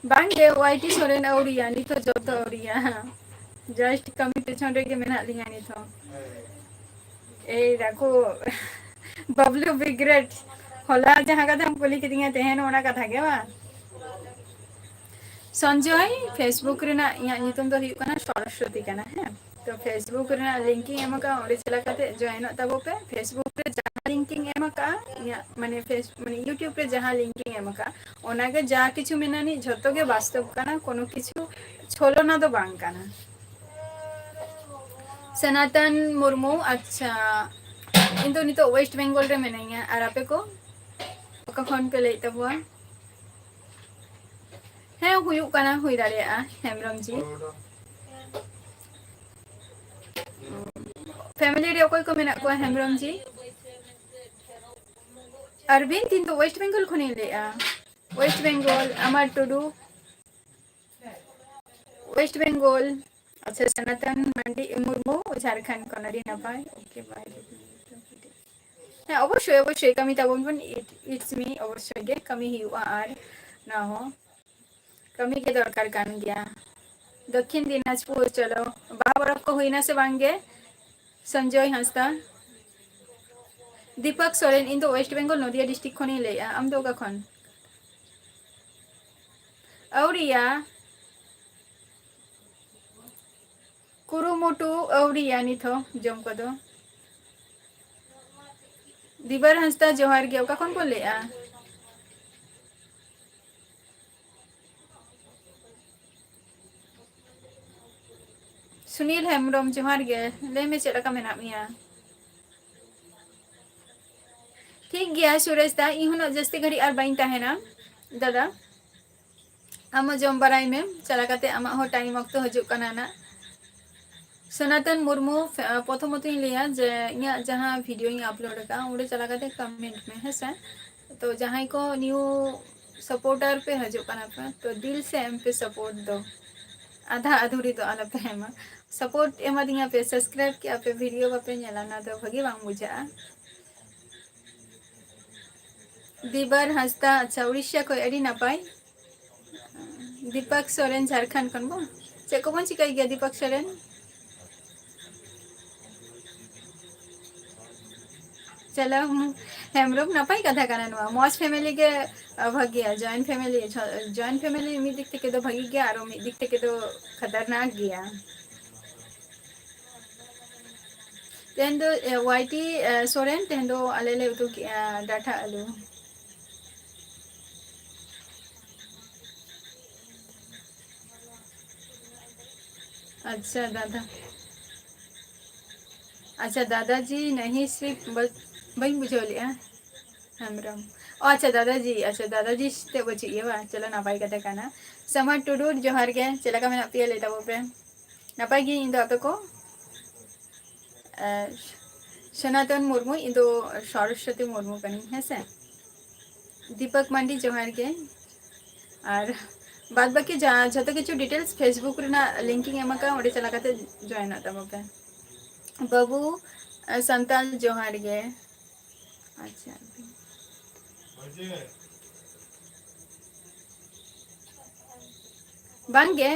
बांगे वाइटी सोरेन औरिया नी तो जो तो औरिया जस्ट कमी पे छोड़ के मेना लिया नी तो ए रखो बबलू बिग्रेट होला जहां का हम बोली कि दिया तेहन ओना कथा के बा संजय फेसबुक रे ना या नितुम दो हुई कना सरस्वती कना है तो फेसबुक रे ना लिंकिंग एम का ओडे चला कते जॉइन तबो पे फेसबुक रे जहां लिंकिंग एम का या माने फेस माने यूट्यूब रे जहां लिंकिंग एम का ओना के जा किछु मेनानी झतो के वास्तव कना कोनो किछु छोलो ना तो बांग कना सनातन मुर्मू अच्छा इन तो नितो वेस्ट बंगाल रे मेनाइया और आपे को ओका खन पे लेते हुआ है हुई कना हुई दाड़िया हेमरम जी फैमिली रे कोई को मेना को हेमरम जी अरविंद तीन तो वेस्ट बंगाल खने लेआ वेस्ट बंगाल अमर टुडू वेस्ट बंगाल अच्छा सनातन मंडी मुर्मू झारखंड कनाडी नापाय ओके बाय হ্যাঁ অবশ্যই অবশ্যই কমি তা বলবেন ইটস মি অবশ্যই গে কমি হিউয়া আর না हो कमी के दरकार कान गया दक्षिण दिनाजपुर चलो बाबरफ को हुई ना से बांगे संजय हंसदा दीपक सोरेन इन तो वेस्ट बंगाल नदिया डिस्ट्रिक्ट खनी ले आम दो खन औरिया कुरुमुटु औरिया निथो जम को दो दिबर हंसदा जोहार गे ओका कौन बोले सुनील हेमरम जोहार गे ले में चेला का मेना मिया ठीक गया सूरज दा इहुना जस्ती घड़ी और बाइन ताहेना दादा आम जम बराई में चला काते आमा हो टाइम वक्त हजू कना ना सनातन मुर्मू प्रथमत लिया जे इया जहाँ वीडियो अपलोड का उड़े चला काते कमेंट में है सर तो जहाँ को न्यू सपोर्टर पे हजू कना पे तो दिल से एम पे सपोर्ट दो आधा अधूरी तो आला पे एमा सपोर्ट एमा दिया पे सब्सक्राइब किया पे वीडियो पे नेलाना तो भगी बांग बुझा दिबर हंसदा अच्छा उड़ीसा को एडी नापाय दीपक सोरेन झारखंड खन बो चे को बन चिकाई गया दीपक सोरेन चलो हेमरम नपाई कथा काना नवा मॉस फैमिली के भाग्य जॉइंट फैमिली मी दिख के तो भागी गया और मी दिख के तो खतरनाक गया तेन दो वाइटी सोरेन तेन दो अलेले उतु डाठा आलू अच्छा दादाजी नहीं सिर्फ बई बुझो लिया हेमरम अच्छा दादाजी ते बची ये बा चलो नापाई कते काना समर टुडू जोहार के चला का मेना पिया लेता वो पे नापाई गी इन दो आपे को सनातन मुर्मू इन दो सरस्वती मुर्मू कनी है से दीपक मांडी जोहार के और बाद बाकी जो किछु डिटेल्स फेसबुक रेना लिंकिंग एमा का ओडे चला काते जॉइन आता वो पे बाबू संताल जोहार गे अच्छा बांगे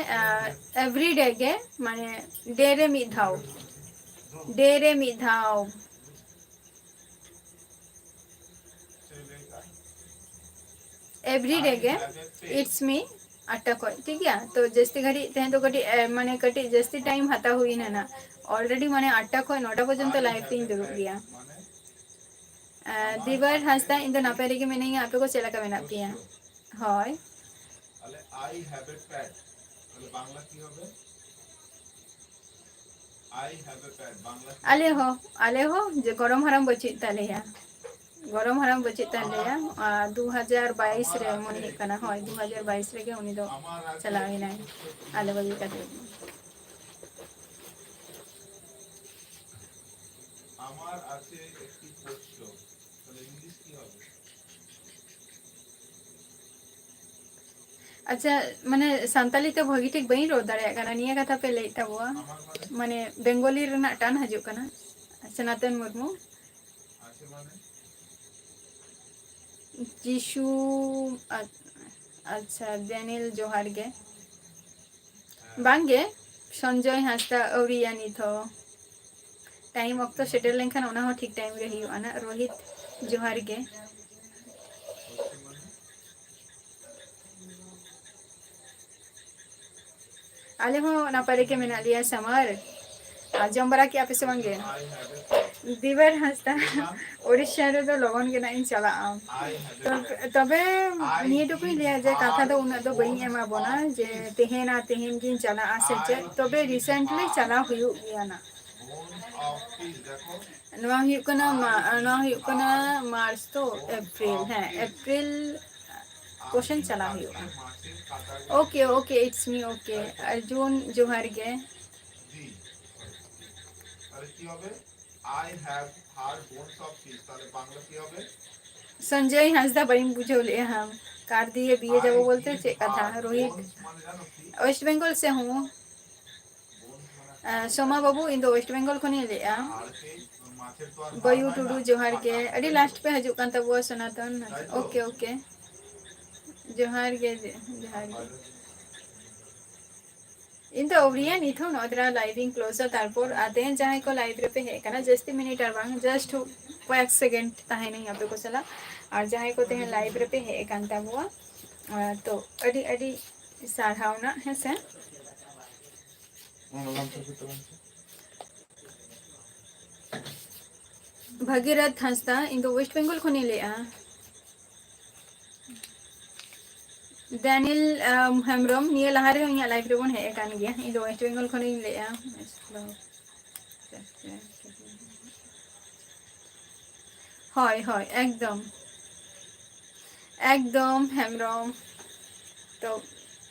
एवरी डे गे माने डेरे मिधाव एवरी डे गे इट्स मी 8 को ठीक है तो जस्ती घड़ी तेन तो कटी माने कटी जस्ती टाइम हता हुई ना ऑलरेडी माने 8 को 9 पर्यंत लाइव तीन दुरुब गया दिवर हंसता इन दो नापे रेगे मेने आपे को चला का मेना पिया হয় তাহলে আই হ্যাভ এ প্যাট তাহলে বাংলা কি হবে আই হ্যাভ এ প্যাট বাংলা आले हो जे गरम हराम बचित तालेया गरम हराम बचित तालेया 2022 रे मनी कना হয় 2022 रे के उनी दो चलावी ना आले बगी का আমার আছে একটি প্রশ্ন তাহলে ইংলিশ কি হবে अच्छा माने सांताली तो भगी ठीक बई रो दाड़े कना निया कथा पे लेता हुआ माने बेंगोली रना टान हजू कना सनातन मुर्मू আছে মানে जीशु अच्छा डैनियल जोहार गे बांगे संजय हासदा औरिया निथो टाइम वक्त सेटल लेनखान ओना हो ठीक टाइम रे हियो आना रोहित जोहार गे आले हो ना परे के मेना लिया समर जम्बरा की आपे से मांगे दिवर हंसता ओडिशा रे तो लगन के नाइन चला तो तबे निये तो कोई लिया जे कथा तो उना तो बई एमा बना जे तेहेना तेहेन गिन चला आसे चे तबे रिसेंटली चला हुयु गया ना मार्च तो अप्रैल है अप्रैल क्वेश्चन चला हुआ okay okay it's me okay Arjun जोहार गे তাহলে কি হবে I have heard bones of fish তাহলে বাংলা কি হবে संजय हंसदा बड़ी बुझो ले हम कार दिए बीए जब बोलते चे कथा रोहित মানে জানো কি वेस्ट बंगाल से हूँ सोमा बाबू इन दो वेस्ट बंगाल को नहीं लिया আরকে মাছের তো আর बयू टुडू जोहार के अड़ी लास्ट पे हजू कांता वो सनातन ओके ओके जोहार गे इन तो ओवरिया निथो नोदरा लाइविंग क्लोजर तारपोर आते हैं जहां को लाइव रे पे है कना जस्ती मिनट और बांग जस्ट 5 सेकंड ताहे नहीं आपे को चला और जहां को ते लाइव रे पे है कांता हुआ तो अडी अडी सारावना है से भगीरथ हंसता इन दो वेस्ट बंगाल को नहीं लिया डैनियल हेमरम निये लहारे होया लाइव रे बन है कान गया इन दो वेस्ट बंगाल को नहीं लिया হয় হয় একদম एकदम हेमरम तो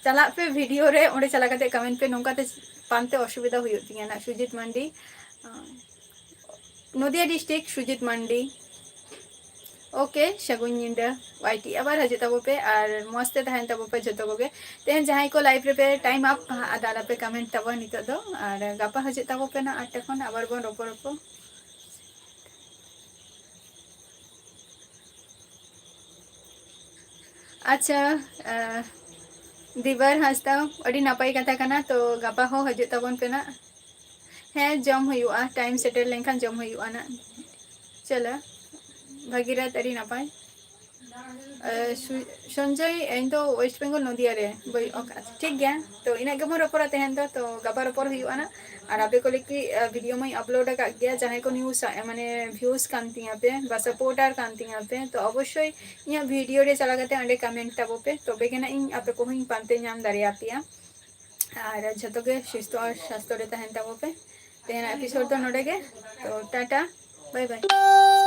चला पे वीडियो रे ओंडे चला कते कमेंट पे नोंकाते पानते असुविधा हुई तिया ना सुजित मांडी नदिया डिस्ट्रिक्ट सुजित मांडी ओके शगुन निंदा वाइटी आबार हजे तबो पे और मस्ते तहन तबो पे जतो कोगे तेन जहां को लाइव रे पे टाइम अप आदाला पे कमेंट तबो नितो दो और गापा हजे तबो पे ना 8 खन आबार बन रोपो रोपो अच्छा दिबर हंसदा अड़ी नापाई कथा कना तो गापा हो हजू तबन पे ना हैं जम हुआ टाइम सेटल लेनखान जम हुआ ना चला भागीरथ अड़ी नापाई संजय इन तो वेस्ट बेंगल नदिया रे ठीक गया तो इना के रपड़ा तहन तो गापा रपड़ हुआ ना और आपे को लेकी वीडियो में अपलोड का गया जहां को न्यूज माने व्यूज कान तिया पे बा सपोर्टर कान तिया पे तो अवश्य इन वीडियो रे चला गते अंडे कमेंट ताबो पे तबे के ना इन आपे को हिं पानते नाम दारिया पिया और जतो के सुस्थ और स्वास्थ्य रे तहन ताबो पे तेना एपिसोड तो नोडे के तो टाटा बाय बाय।